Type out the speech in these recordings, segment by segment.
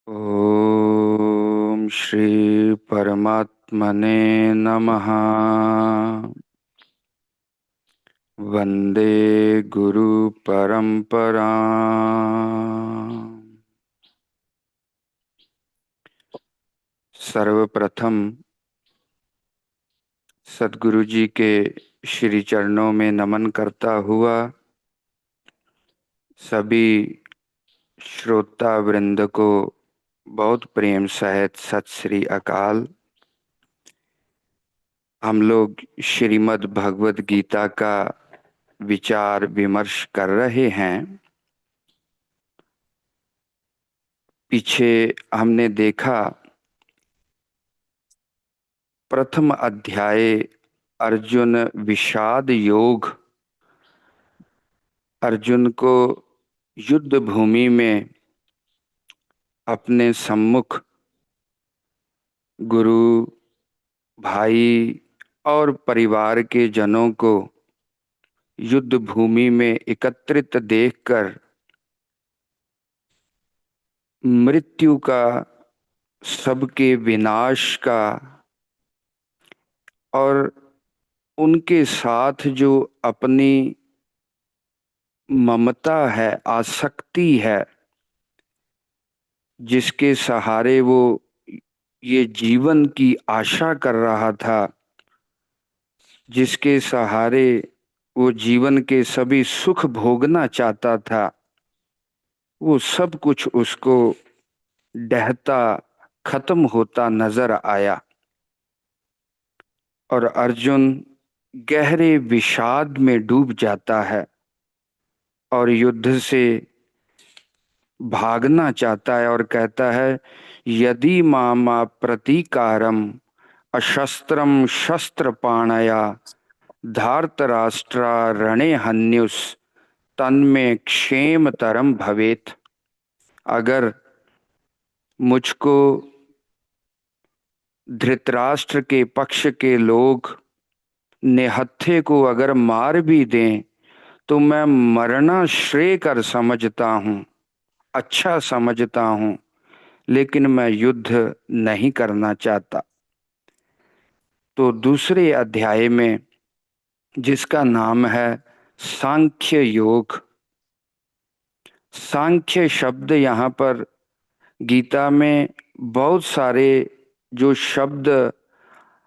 ओम श्री परमात्मने नमः। वंदे गुरु परंपरा। सर्वप्रथम सद्गुरु जी के श्री चरणों में नमन करता हुआ सभी श्रोता वृंद को बहुत प्रेम सहित सत श्री अकाल। हम लोग श्रीमद् भगवद गीता का विचार विमर्श कर रहे हैं। पीछे हमने देखा प्रथम अध्याय अर्जुन विषाद योग। अर्जुन को युद्ध भूमि में अपने सम्मुख गुरु, भाई और परिवार के जनों को युद्ध भूमि में एकत्रित देखकर मृत्यु का, सबके विनाश का और उनके साथ जो अपनी ममता है, आसक्ति है, जिसके सहारे वो ये जीवन की आशा कर रहा था, जिसके सहारे वो जीवन के सभी सुख भोगना चाहता था, वो सब कुछ उसको ढहता खत्म होता नजर आया। और अर्जुन गहरे विषाद में डूब जाता है और युद्ध से भागना चाहता है और कहता है, यदि मामा प्रतीकारम अशस्त्रम शस्त्र पाणया धार्तराष्ट्रा रणे हन्युस तन्मे क्षेम तरम भवेत। अगर मुझको धृतराष्ट्र के पक्ष के लोग निहत्थे को अगर मार भी दें तो मैं मरना श्रेय कर समझता हूँ, अच्छा समझता हूँ, लेकिन मैं युद्ध नहीं करना चाहता। तो दूसरे अध्याय में, जिसका नाम है सांख्य योग, सांख्य शब्द यहाँ पर गीता में बहुत सारे जो शब्द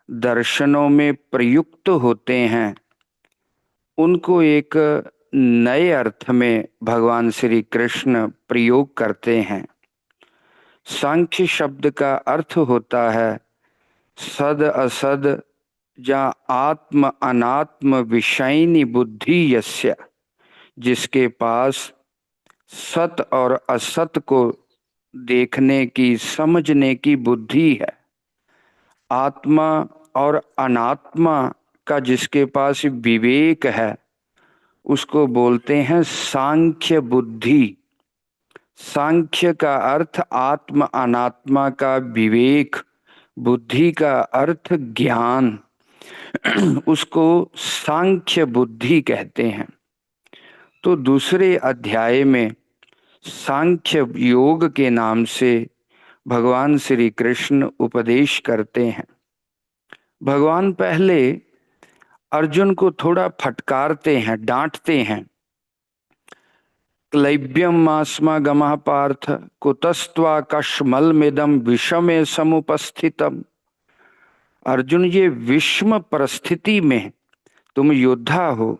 दर्शनों में प्रयुक्त होते हैं उनको एक नए अर्थ में भगवान श्री कृष्ण प्रयोग करते हैं। सांख्य शब्द का अर्थ होता है सद असद या आत्म अनात्म विषयनी बुद्धि यस्य, जिसके पास सत और असत को देखने की, समझने की बुद्धि है। आत्मा और अनात्मा का जिसके पास विवेक है उसको बोलते हैं सांख्य बुद्धि। सांख्य का अर्थ आत्म अनात्मा का विवेक, बुद्धि का अर्थ ज्ञान, उसको सांख्य बुद्धि कहते हैं। तो दूसरे अध्याय में सांख्य योग के नाम से भगवान श्री कृष्ण उपदेश करते हैं। भगवान पहले अर्जुन को थोड़ा फटकारते हैं, डांटते हैं। क्लैब्यम मास्मा गमः पार्थ कुतस्त्वा कश्मलमिदं विषमे समुपस्थितम। अर्जुन, ये विषम परिस्थिति में तुम योद्धा हो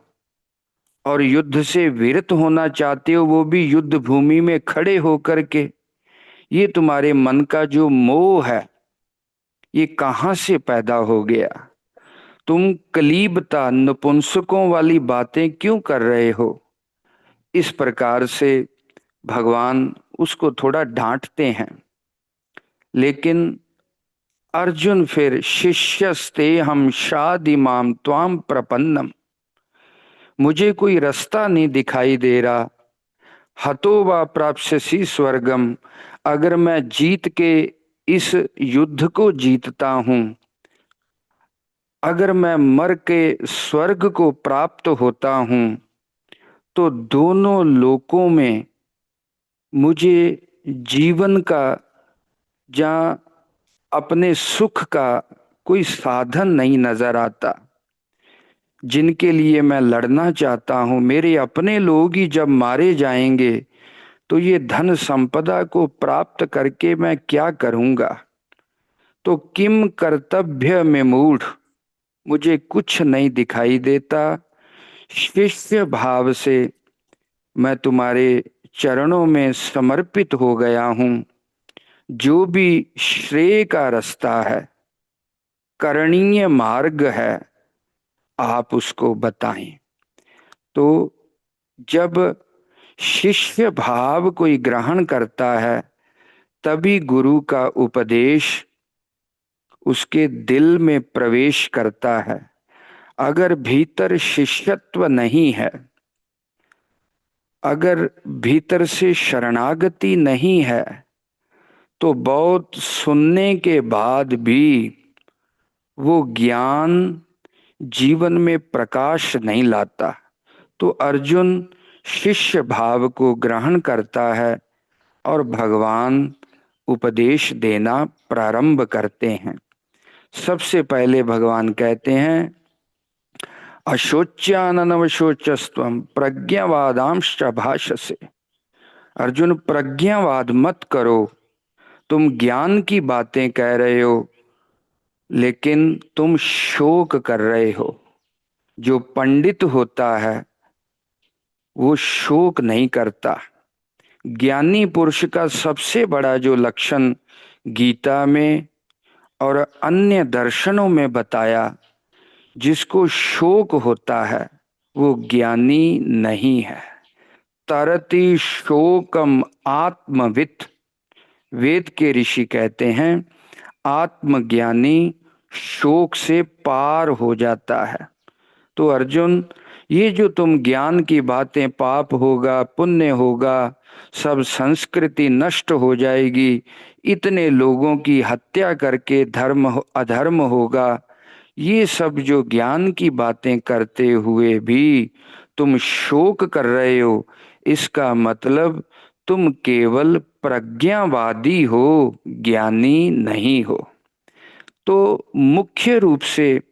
और युद्ध से विरत होना चाहते हो, वो भी युद्ध भूमि में खड़े होकर के। ये तुम्हारे मन का जो मोह है ये कहाँ से पैदा हो गया? तुम कलीबता, नपुंसकों वाली बातें क्यों कर रहे हो? इस प्रकार से भगवान उसको थोड़ा डांटते हैं। लेकिन अर्जुन फिर शिष्यस्ते हम शादिमाम त्वाम प्रपन्नम, मुझे कोई रास्ता नहीं दिखाई दे रहा। हतो वा प्राप्स्यसि स्वर्गम, अगर मैं जीत के इस युद्ध को जीतता हूं, अगर मैं मर के स्वर्ग को प्राप्त होता हूं, तो दोनों लोकों में मुझे जीवन का जहाँ अपने सुख का कोई साधन नहीं नजर आता, जिनके लिए मैं लड़ना चाहता हूँ, मेरे अपने लोग ही जब मारे जाएंगे तो ये धन संपदा को प्राप्त करके मैं क्या करूँगा। तो किम कर्तव्य में मूढ़, मुझे कुछ नहीं दिखाई देता। शिष्य भाव से मैं तुम्हारे चरणों में समर्पित हो गया हूँ। जो भी श्रेय का रास्ता है, करणीय मार्ग है, आप उसको बताएं। तो जब शिष्य भाव कोई ग्रहण करता है, तभी गुरु का उपदेश उसके दिल में प्रवेश करता है। अगर भीतर शिष्यत्व नहीं है, अगर भीतर से शरणागति नहीं है, तो बहुत सुनने के बाद भी वो ज्ञान जीवन में प्रकाश नहीं लाता। तो अर्जुन शिष्य भाव को ग्रहण करता है और भगवान उपदेश देना प्रारंभ करते हैं। सबसे पहले भगवान कहते हैं, अशोच्याननवशोचस्त्वं प्रज्ञावादांश्च भाषसे। अर्जुन, प्रज्ञावाद मत करो। तुम ज्ञान की बातें कह रहे हो, लेकिन तुम शोक कर रहे हो। जो पंडित होता है वो शोक नहीं करता। ज्ञानी पुरुष का सबसे बड़ा जो लक्षण गीता में और अन्य दर्शनों में बताया, जिसको शोक होता है वो ज्ञानी नहीं है। तरति शोकम आत्मवित्, वेद के ऋषि कहते हैं आत्मज्ञानी शोक से पार हो जाता है। तो अर्जुन, ये जो तुम ज्ञान की बातें, पाप होगा पुण्य होगा, सब संस्कृति नष्ट हो जाएगी, इतने लोगों की हत्या करके धर्म अधर्म होगा, ये सब जो ज्ञान की बातें करते हुए भी तुम शोक कर रहे हो, इसका मतलब तुम केवल प्रज्ञावादी हो, ज्ञानी नहीं हो। तो मुख्य रूप से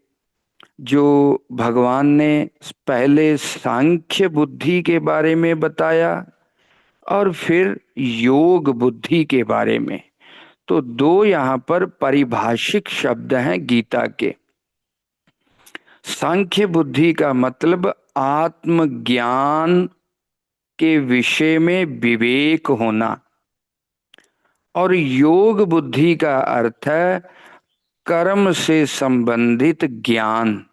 जो भगवान ने पहले सांख्य बुद्धि के बारे में बताया और फिर योग बुद्धि के बारे में, तो दो यहाँ पर पारिभाषिक शब्द हैं गीता के। सांख्य बुद्धि का मतलब आत्मज्ञान के विषय में विवेक होना, और योग बुद्धि का अर्थ है कर्म से संबंधित ज्ञान।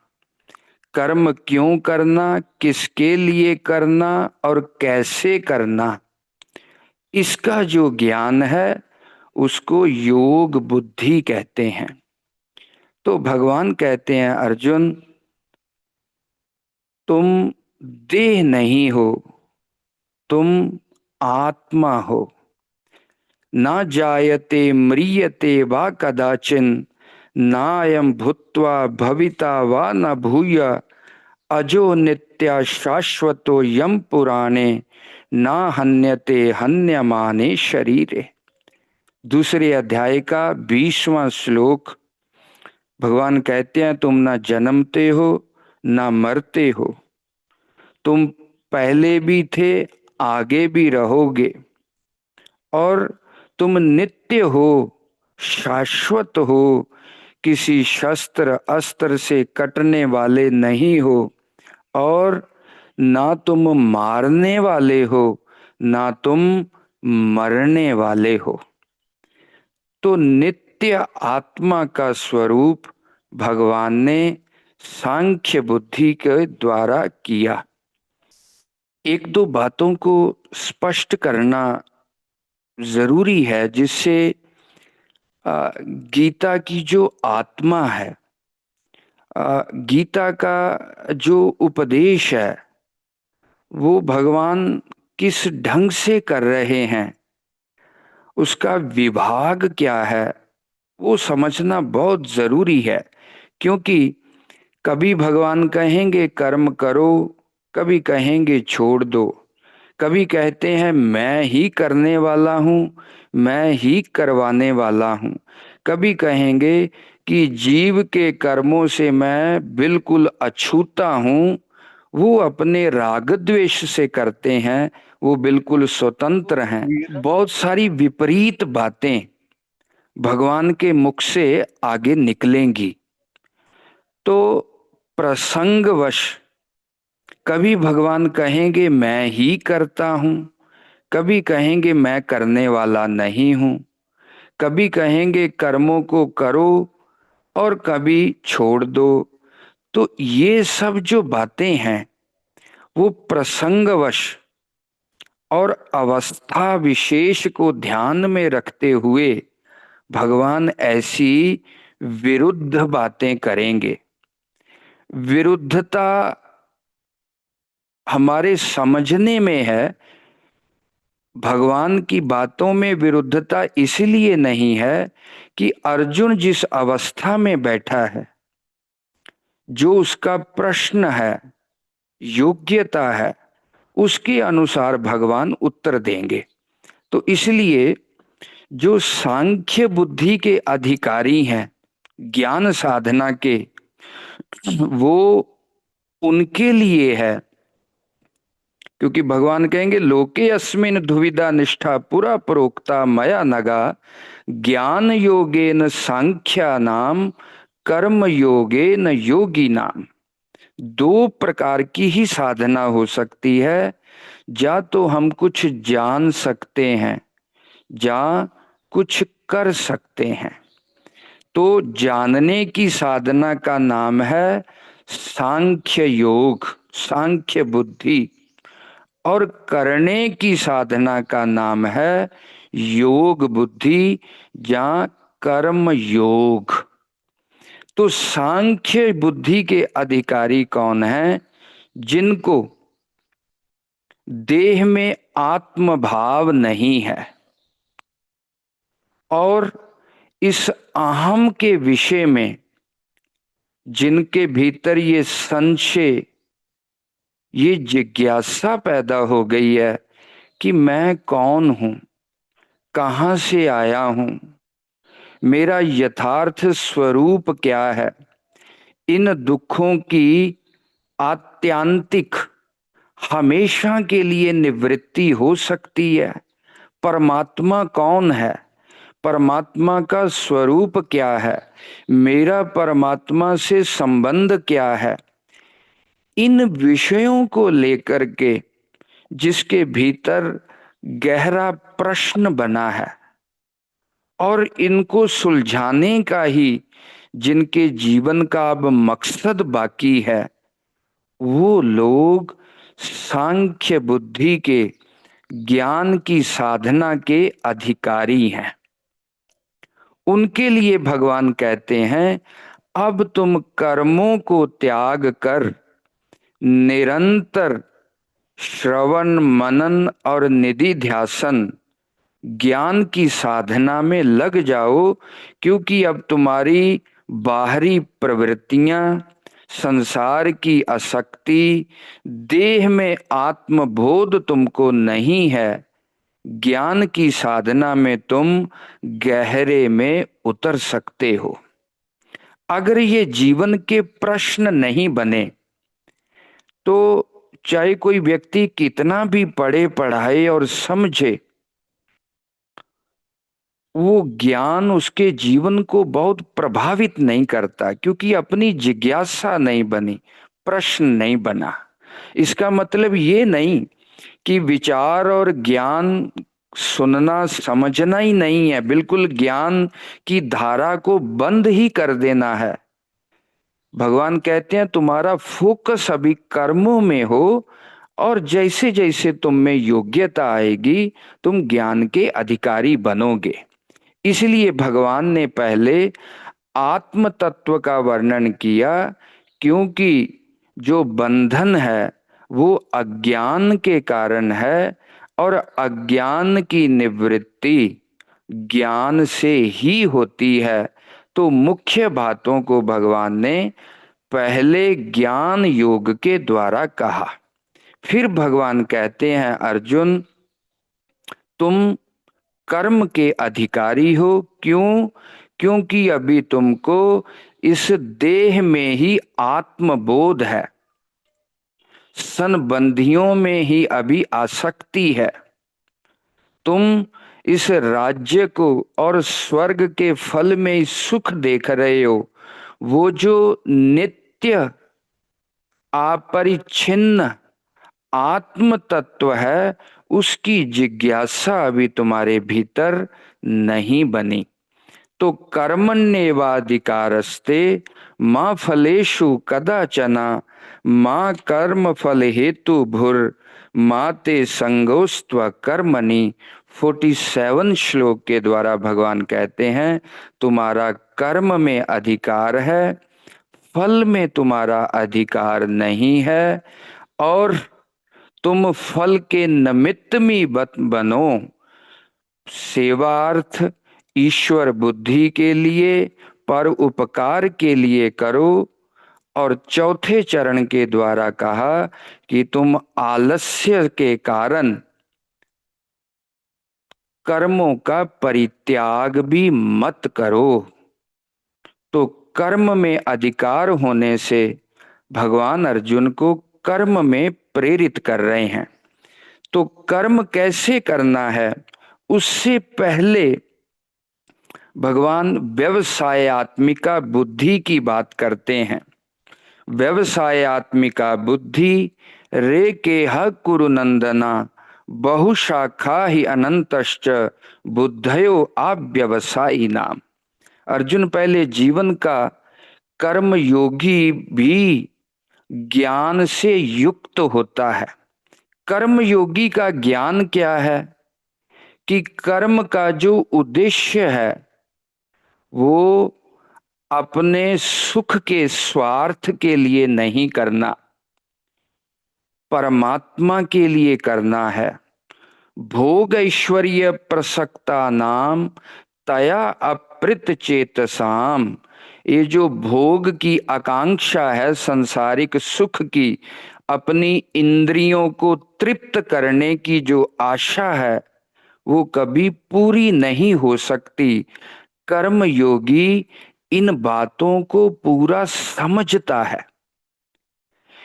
कर्म क्यों करना, किसके लिए करना और कैसे करना, इसका जो ज्ञान है उसको योग बुद्धि कहते हैं। तो भगवान कहते हैं, अर्जुन तुम देह नहीं हो, तुम आत्मा हो। ना जायते म्रियते वा कदाचिन, नायं भूत्वा भविता वा न भूय, अजो नित्या शाश्वतो यम पुराणे, ना हन्यते हन्यमाने शरीरे। दूसरे अध्याय का 20वां श्लोक। भगवान कहते हैं, तुम ना जन्मते हो ना मरते हो, तुम पहले भी थे, आगे भी रहोगे, और तुम नित्य हो, शाश्वत हो, किसी शस्त्र अस्त्र से कटने वाले नहीं हो, और ना तुम मारने वाले हो, ना तुम मरने वाले हो। तो नित्य आत्मा का स्वरूप भगवान ने सांख्य बुद्धि के द्वारा किया। एक दो बातों को स्पष्ट करना जरूरी है, जिससे गीता की जो आत्मा है, गीता का जो उपदेश है, वो भगवान किस ढंग से कर रहे हैं, उसका विभाग क्या है, वो समझना बहुत जरूरी है। क्योंकि कभी भगवान कहेंगे कर्म करो, कभी कहेंगे छोड़ दो, कभी कहते हैं मैं ही करने वाला हूँ, मैं ही करवाने वाला हूँ। कभी कहेंगे कि जीव के कर्मों से मैं बिल्कुल अछूता हूँ, वो अपने राग द्वेष से करते हैं, वो बिल्कुल स्वतंत्र हैं। बहुत सारी विपरीत बातें भगवान के मुख से आगे निकलेंगी। तो प्रसंगवश कभी भगवान कहेंगे मैं ही करता हूँ, कभी कहेंगे मैं करने वाला नहीं हूँ, कभी कहेंगे कर्मों को करो और कभी छोड़ दो। तो ये सब जो बातें हैं वो प्रसंगवश और अवस्था विशेष को ध्यान में रखते हुए भगवान ऐसी विरुद्ध बातें करेंगे। विरुद्धता हमारे समझने में है, भगवान की बातों में विरुद्धता इसलिए नहीं है कि अर्जुन जिस अवस्था में बैठा है, जो उसका प्रश्न है, योग्यता है, उसके अनुसार भगवान उत्तर देंगे। तो इसलिए जो सांख्य बुद्धि के अधिकारी हैं, ज्ञान साधना के, वो उनके लिए है। क्योंकि भगवान कहेंगे लोके अस्मिन दुविधा निष्ठा पुरा प्रोक्ता मया नगा ज्ञान योगेन सांख्या नाम कर्म योगेन योगी नाम। दो प्रकार की ही साधना हो सकती है, या तो हम कुछ जान सकते हैं, या कुछ कर सकते हैं। तो जानने की साधना का नाम है सांख्य योग, सांख्य बुद्धि, और करने की साधना का नाम है योग बुद्धि या कर्म योग। तो सांख्य बुद्धि के अधिकारी कौन हैं? जिनको देह में आत्म भाव नहीं है और इस अहम के विषय में जिनके भीतर ये संशय, ये जिज्ञासा पैदा हो गई है कि मैं कौन हूं, कहां से आया हूं, मेरा यथार्थ स्वरूप क्या है, इन दुखों की आत्यांतिक हमेशा के लिए निवृत्ति हो सकती है, परमात्मा कौन है, परमात्मा का स्वरूप क्या है, मेरा परमात्मा से संबंध क्या है, इन विषयों को लेकर के जिसके भीतर गहरा प्रश्न बना है और इनको सुलझाने का ही जिनके जीवन का अब मकसद बाकी है, वो लोग सांख्य बुद्धि के ज्ञान की साधना के अधिकारी हैं। उनके लिए भगवान कहते हैं अब तुम कर्मों को त्याग कर निरंतर श्रवण मनन और निधि ध्यासन ज्ञान की साधना में लग जाओ। क्योंकि अब तुम्हारी बाहरी प्रवृत्तियां, संसार की आसक्ति, देह में आत्मबोध तुमको नहीं है। ज्ञान की साधना में तुम गहरे में उतर सकते हो। अगर ये जीवन के प्रश्न नहीं बने तो चाहे कोई व्यक्ति कितना भी पढ़े पढ़ाए और समझे, वो ज्ञान उसके जीवन को बहुत प्रभावित नहीं करता, क्योंकि अपनी जिज्ञासा नहीं बनी, प्रश्न नहीं बना। इसका मतलब ये नहीं कि विचार और ज्ञान सुनना समझना ही नहीं है, बिल्कुल ज्ञान की धारा को बंद ही कर देना है। भगवान कहते हैं तुम्हारा फोकस अभी कर्मों में हो, और जैसे जैसे तुम में योग्यता आएगी तुम ज्ञान के अधिकारी बनोगे। इसलिए भगवान ने पहले आत्म तत्व का वर्णन किया, क्योंकि जो बंधन है वो अज्ञान के कारण है, और अज्ञान की निवृत्ति ज्ञान से ही होती है। तो मुख्य बातों को भगवान ने पहले ज्ञान योग के द्वारा कहा, फिर भगवान कहते हैं, अर्जुन तुम कर्म के अधिकारी हो। क्यों? क्योंकि अभी तुमको इस देह में ही आत्मबोध है, संबंधियों में ही अभी आसक्ति है। तुम इस राज्य को और स्वर्ग के फल में सुख देख रहे हो। वो जो नित्य अपरिच्छिन्न आत्म तत्व है, उसकी जिज्ञासा अभी तुम्हारे भीतर नहीं बनी। तो कर्मण्येवाधिकारस्ते माँ फलेषु कदाचन माँ कर्म फल हेतु भुर माते संगोस्त्व कर्मणि। 47 श्लोक के द्वारा भगवान कहते हैं, तुम्हारा कर्म में अधिकार है, फल में तुम्हारा अधिकार नहीं है, और तुम फल के निमित्त में बनो। सेवार्थ ईश्वर बुद्धि के लिए, पर उपकार के लिए करो। और चौथे चरण के द्वारा कहा कि तुम आलस्य के कारण कर्मों का परित्याग भी मत करो। तो कर्म में अधिकार होने से भगवान अर्जुन को कर्म में प्रेरित कर रहे हैं। तो कर्म कैसे करना है, उससे पहले भगवान व्यवसायत्मिका बुद्धि की बात करते हैं। व्यवसायत्मिका बुद्धि रे के ह कुरु नंदना बहुशाखा ही अनंतश्च बुद्धयो अव्यवसायी नाम। अर्जुन, पहले जीवन का कर्म योगी भी ज्ञान से युक्त होता है। कर्म योगी का ज्ञान क्या है कि कर्म का जो उद्देश्य है वो अपने सुख के स्वार्थ के लिए नहीं करना, परमात्मा के लिए करना है। भोग ऐश्वर्य प्रसक्ता नाम तया अप्रित चेतसाम। ये जो भोग की आकांक्षा है, संसारिक सुख की, अपनी इंद्रियों को तृप्त करने की जो आशा है, वो कभी पूरी नहीं हो सकती। कर्म योगी इन बातों को पूरा समझता है।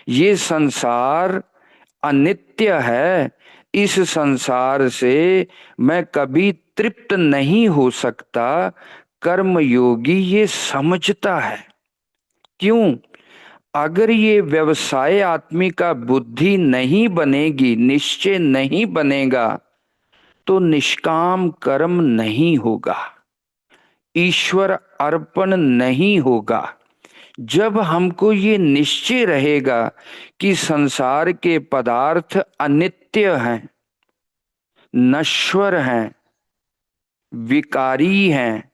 ये संसार अनित्य है, इस संसार से मैं कभी तृप्त नहीं हो सकता। कर्म योगी ये समझता है। क्यों? अगर ये व्यवसाय आत्मी का बुद्धि नहीं बनेगी, निश्चय नहीं बनेगा, तो निष्काम कर्म नहीं होगा, ईश्वर अर्पण नहीं होगा। जब हमको ये निश्चय रहेगा कि संसार के पदार्थ अनित्य हैं, नश्वर हैं, विकारी हैं,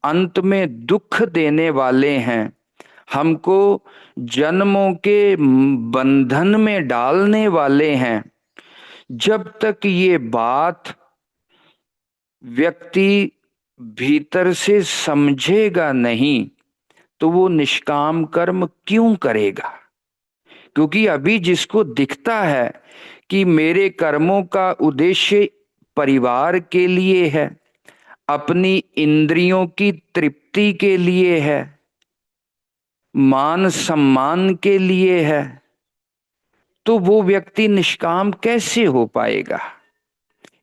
अंत में दुख देने वाले हैं, हमको जन्मों के बंधन में डालने वाले हैं, जब तक ये बात व्यक्ति भीतर से समझेगा नहीं, तो वो निष्काम कर्म क्यों करेगा? क्योंकि अभी जिसको दिखता है कि मेरे कर्मों का उद्देश्य परिवार के लिए है, अपनी इंद्रियों की तृप्ति के लिए है, मान सम्मान के लिए है, तो वो व्यक्ति निष्काम कैसे हो पाएगा?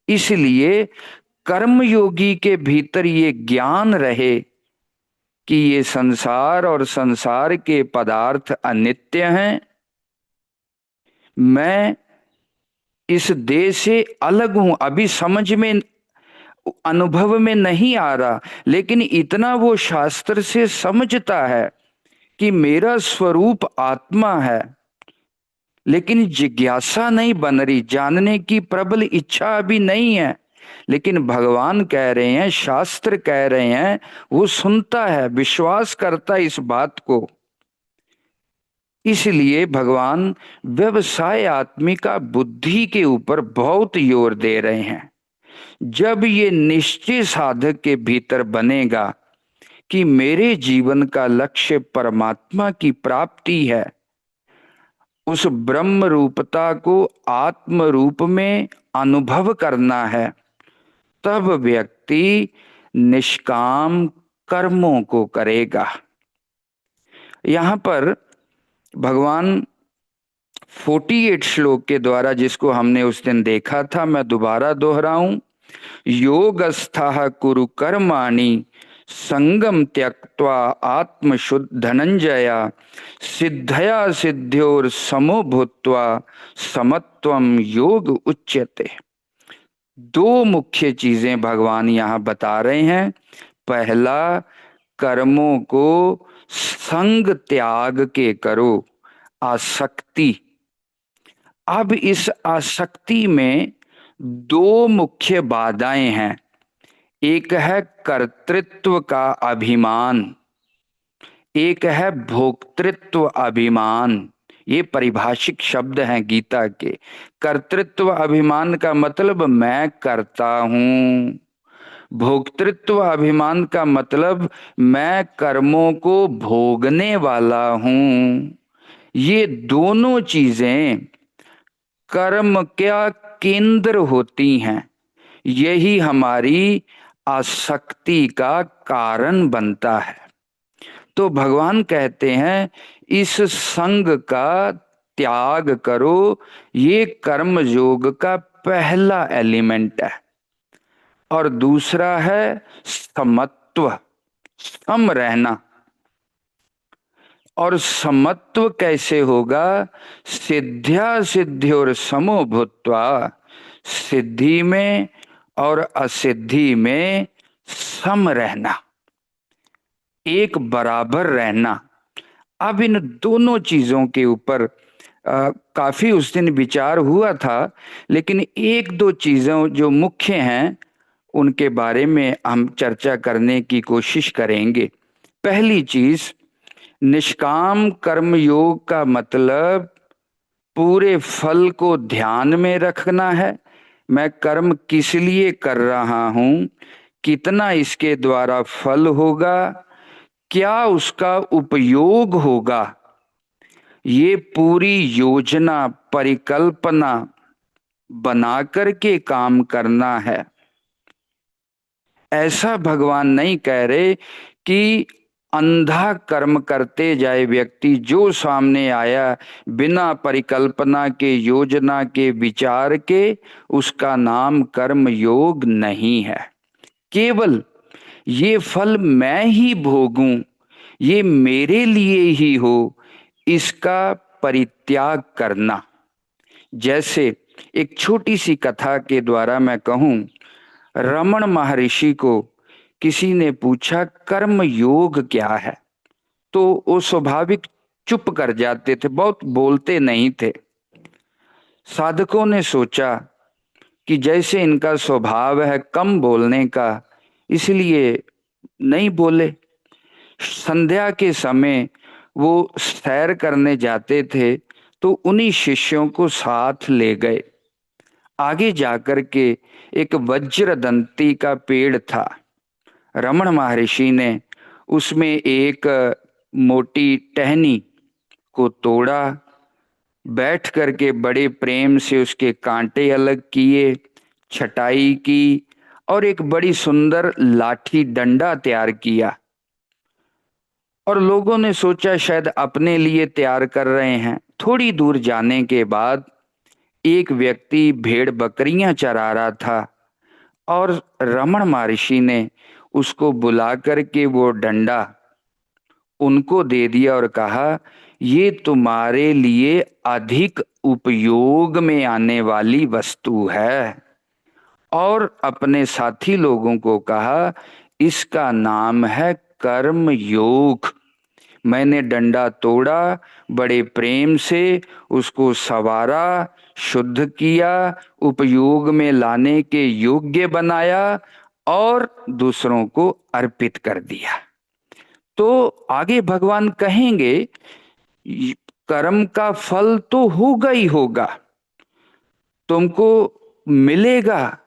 इसलिए कर्मयोगी के भीतर ये ज्ञान रहे कि ये संसार और संसार के पदार्थ अनित्य हैं, मैं इस देह से अलग हूं। अभी समझ में, अनुभव में नहीं आ रहा, लेकिन इतना वो शास्त्र से समझता है कि मेरा स्वरूप आत्मा है। लेकिन जिज्ञासा नहीं बन रही, जानने की प्रबल इच्छा अभी नहीं है। लेकिन भगवान कह रहे हैं, शास्त्र कह रहे हैं, वो सुनता है, विश्वास करता है इस बात को। इसलिए भगवान व्यवसाय आत्मिका बुद्धि के ऊपर बहुत जोर दे रहे हैं। जब ये निश्चय साधक के भीतर बनेगा कि मेरे जीवन का लक्ष्य परमात्मा की प्राप्ति है, उस ब्रह्म रूपता को आत्म रूप में अनुभव करना है, तब व्यक्ति निष्काम कर्मों को करेगा। यहां पर भगवान 48 श्लोक के द्वारा, जिसको हमने उस दिन देखा था, मैं दोबारा दोहराऊं। योगस्थः कुरु कर्माणि संगम त्यक्त्वा आत्मशुद्ध धनंजया सिद्धया सिद्ध्योर समो भूत्वा समत्वम योग उच्यते। दो मुख्य चीजें भगवान यहाँ बता रहे हैं। पहला, कर्मों को संग त्याग के करो, आसक्ति। अब इस आसक्ति में दो मुख्य बाधाएं हैं। एक है कर्तृत्व का अभिमान, एक है भोक्तृत्व अभिमान। ये परिभाषिक शब्द हैं गीता के। कर्तृत्व अभिमान का मतलब मैं करता हूं, भोक्तृत्व अभिमान का मतलब मैं कर्मों को भोगने वाला हूं। ये दोनों चीजें कर्म क्या केंद्र होती हैं, यही हमारी आसक्ति का कारण बनता है। तो भगवान कहते हैं इस संग का त्याग करो। ये कर्म योग का पहला एलिमेंट है। और दूसरा है समत्व, सम रहना। और समत्व कैसे होगा? सिद्ध्या सिद्ध्योर समो भूत्वा, सिद्धि में और असिद्धि में सम रहना, एक बराबर रहना। अब इन दोनों चीजों के ऊपर काफी उस दिन विचार हुआ था, लेकिन एक दो चीजों जो मुख्य हैं उनके बारे में हम चर्चा करने की कोशिश करेंगे। पहली चीज, निष्काम कर्म योग का मतलब पूरे फल को ध्यान में रखना है। मैं कर्म किस लिए कर रहा हूं, कितना इसके द्वारा फल होगा, क्या उसका उपयोग होगा, ये पूरी योजना परिकल्पना बना करके काम करना है। ऐसा भगवान नहीं कह रहे कि अंधा कर्म करते जाए व्यक्ति, जो सामने आया बिना परिकल्पना के, योजना के, विचार के, उसका नाम कर्म योग नहीं है। केवल ये फल मैं ही भोगूं, ये मेरे लिए ही हो, इसका परित्याग करना। जैसे एक छोटी सी कथा के द्वारा मैं कहूं, रमण महर्षि को किसी ने पूछा कर्म योग क्या है, तो वो स्वाभाविक चुप कर जाते थे, बहुत बोलते नहीं थे। साधकों ने सोचा कि जैसे इनका स्वभाव है कम बोलने का, इसलिए नहीं बोले। संध्या के समय वो सैर करने जाते थे, तो उन्हीं शिष्यों को साथ ले गए। आगे जाकर के एक वज्रदंती का पेड़ था। रमण महर्षि ने उसमें एक मोटी टहनी को तोड़ा, बैठ करके बड़े प्रेम से उसके कांटे अलग किए, छटाई की और एक बड़ी सुंदर लाठी डंडा तैयार किया। और लोगों ने सोचा शायद अपने लिए तैयार कर रहे हैं। थोड़ी दूर जाने के बाद एक व्यक्ति भेड़ बकरियां चरा रहा था और रमण महर्षि ने उसको बुला करके वो डंडा उनको दे दिया और कहा, ये तुम्हारे लिए अधिक उपयोग में आने वाली वस्तु है। और अपने साथी लोगों को कहा, इसका नाम है कर्म योग। मैंने डंडा तोड़ा, बड़े प्रेम से उसको संवारा, शुद्ध किया, उपयोग में लाने के योग्य बनाया और दूसरों को अर्पित कर दिया। तो आगे भगवान कहेंगे कर्म का फल तो होगा ही होगा, तुमको मिलेगा,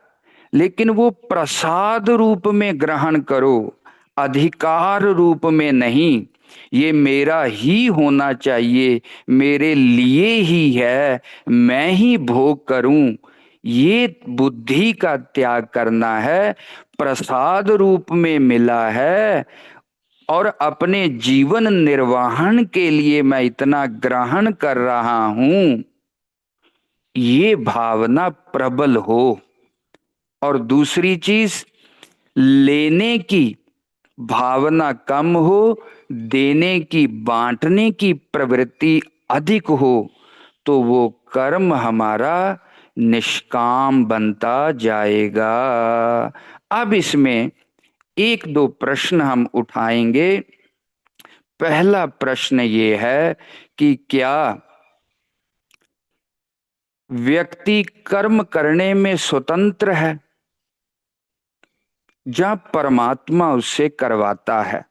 लेकिन वो प्रसाद रूप में ग्रहण करो, अधिकार रूप में नहीं। ये मेरा ही होना चाहिए, मेरे लिए ही है, मैं ही भोग करूं, ये बुद्धि का त्याग करना है। प्रसाद रूप में मिला है और अपने जीवन निर्वाहन के लिए मैं इतना ग्रहण कर रहा हूं, ये भावना प्रबल हो। और दूसरी चीज, लेने की भावना कम हो, देने की, बांटने की प्रवृत्ति अधिक हो, तो वो कर्म हमारा निष्काम बनता जाएगा। अब इसमें एक दो प्रश्न हम उठाएंगे। पहला प्रश्न ये है कि क्या व्यक्ति कर्म करने में स्वतंत्र है, या परमात्मा उससे करवाता है?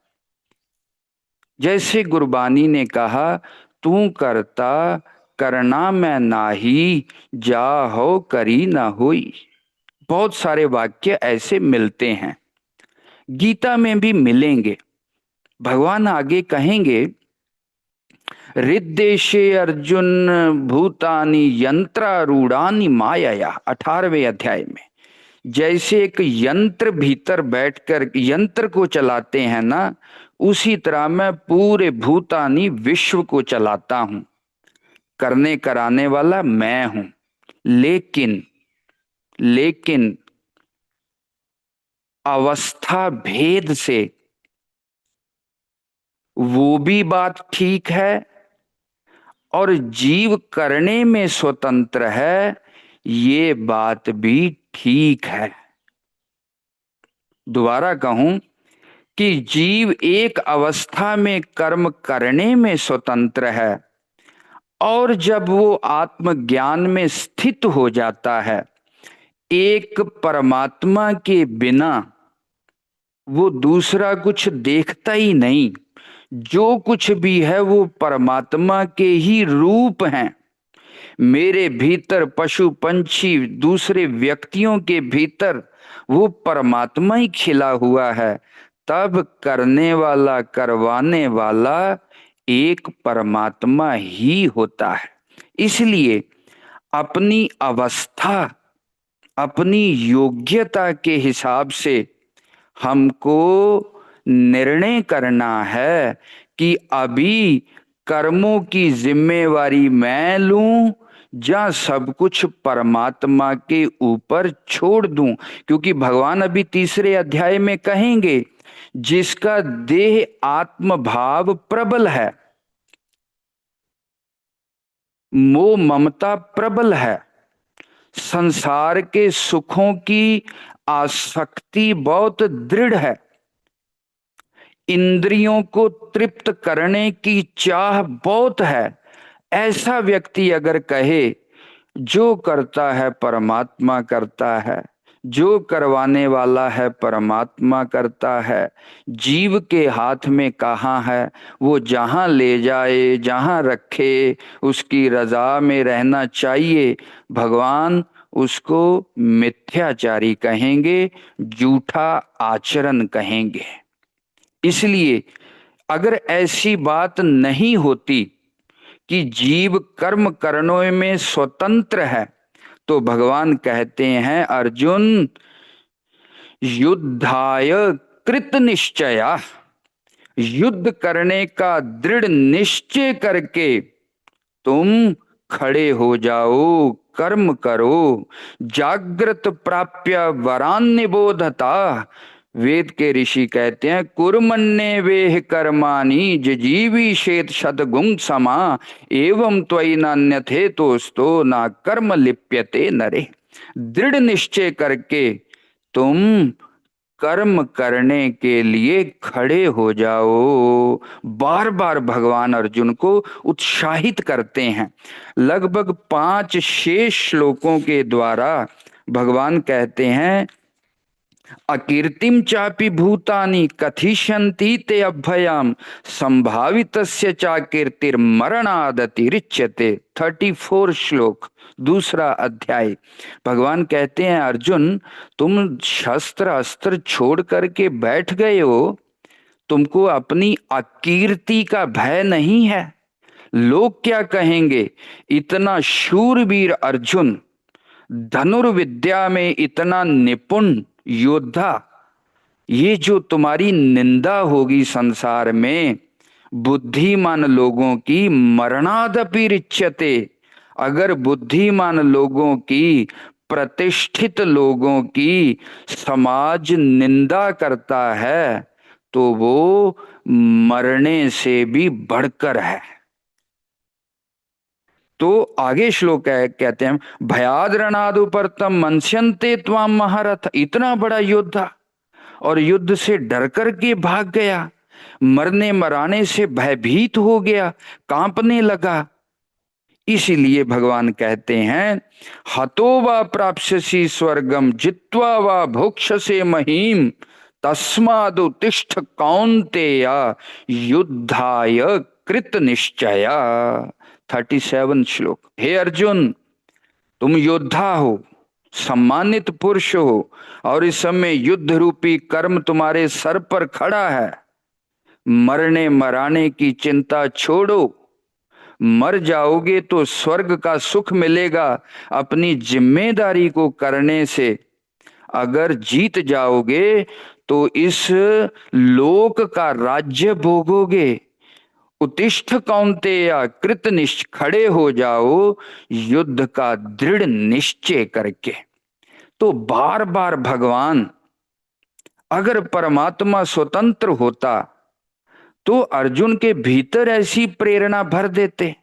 जैसे गुरबानी ने कहा, तू करता करना मैं नाही, जा हो करी ना होई। बहुत सारे वाक्य ऐसे मिलते हैं, गीता में भी मिलेंगे। भगवान आगे कहेंगे, हृदेशे अर्जुन भूतानि यंत्रारूढ़ानि मायया, 18वें अध्याय में। जैसे एक यंत्र भीतर बैठकर यंत्र को चलाते हैं ना, उसी तरह मैं पूरे भूतानी विश्व को चलाता हूं, करने कराने वाला मैं हूं। लेकिन लेकिन अवस्था भेद से वो भी बात ठीक है, और जीव करने में स्वतंत्र है, ये बात भी ठीक है। दोबारा कहूं कि जीव एक अवस्था में कर्म करने में स्वतंत्र है, और जब वो आत्मज्ञान में स्थित हो जाता है, एक परमात्मा के बिना वो दूसरा कुछ देखता ही नहीं। जो कुछ भी है वो परमात्मा के ही रूप हैं। मेरे भीतर पशु पंछी, दूसरे व्यक्तियों के भीतर वो परमात्मा ही खिला हुआ है। तब करने वाला, करवाने वाला एक परमात्मा ही होता है। इसलिए अपनी अवस्था, अपनी योग्यता के हिसाब से हमको निर्णय करना है कि अभी कर्मों की जिम्मेवारी मैं लूं, या सब कुछ परमात्मा के ऊपर छोड़ दूं। क्योंकि भगवान अभी तीसरे अध्याय में कहेंगे, जिसका देह आत्म भाव प्रबल है, मोह ममता प्रबल है, संसार के सुखों की आसक्ति बहुत दृढ़ है, इंद्रियों को तृप्त करने की चाह बहुत है, ऐसा व्यक्ति अगर कहे जो करता है परमात्मा करता है, जो करवाने वाला है परमात्मा करता है, जीव के हाथ में कहाँ है, वो जहाँ ले जाए, जहाँ रखे, उसकी रजा में रहना चाहिए, भगवान उसको मिथ्याचारी कहेंगे, झूठा आचरण कहेंगे। इसलिए अगर ऐसी बात नहीं होती कि जीव कर्म करने में स्वतंत्र है, तो भगवान कहते हैं, अर्जुन युद्धाय कृत निश्चया, युद्ध करने का दृढ़ निश्चय करके तुम खड़े हो जाओ, कर्म करो। जागृत प्राप्य वरान निबोधता, वेद के ऋषि कहते हैं, कुर्मन्ने वेह कर्माणि जिजीवी शेत शतगुण समा, एवं त्वयि नान्यथे तोस्तो ना कर्म लिप्यते नरे। दृढ़ निश्चय करके तुम कर्म करने के लिए खड़े हो जाओ। बार बार भगवान अर्जुन को उत्साहित करते हैं। लगभग 5 शेष श्लोकों के द्वारा भगवान कहते हैं, अकीर्तिम चापि भूतानि कथिष्यन्ति ते अभयाम, संभावितस्य चाकीर्तिर्मरणादतिरिच्यते। 34 श्लोक, दूसरा अध्याय। भगवान कहते हैं, अर्जुन तुम शस्त्र अस्त्र छोड़ करके बैठ गए हो, तुमको अपनी अकीर्ति का भय नहीं है? लोग क्या कहेंगे? इतना शूरवीर अर्जुन, धनुर्विद्या में इतना निपुण योद्धा, ये जो तुम्हारी निंदा होगी संसार में, बुद्धिमान लोगों की मरणादपि रिच्यते। अगर बुद्धिमान लोगों की, प्रतिष्ठित लोगों की समाज निंदा करता है तो वो मरने से भी बढ़कर है। तो आगे श्लोक कहते हैं, भयाद रणादुपर्तम मनस्यन्ते त्वाम महारथ। इतना बड़ा योद्धा और युद्ध से डर करके भाग गया, मरने मराने से भयभीत हो गया, कांपने लगा। इसीलिए भगवान कहते हैं, हतो वा प्राप्स्यसि स्वर्गम जित्वा वा भोक्ष्यसे महीम तस्मादुत्तिष्ठ कौन्तेय युद्धाय कृत निश्चय। 37 श्लोक। हे अर्जुन, तुम योद्धा हो, सम्मानित पुरुष हो, और इस समय युद्ध रूपी कर्म तुम्हारे सर पर खड़ा है। मरने मराने की चिंता छोड़ो, मर जाओगे तो स्वर्ग का सुख मिलेगा अपनी जिम्मेदारी को करने से। अगर जीत जाओगे तो इस लोक का राज्य भोगोगे। उत्तिष्ठ कौन्तेय कृत निश्चय, खड़े हो जाओ युद्ध का दृढ़ निश्चय करके। तो बार बार भगवान, अगर परमात्मा स्वतंत्र होता तो अर्जुन के भीतर ऐसी प्रेरणा भर देते।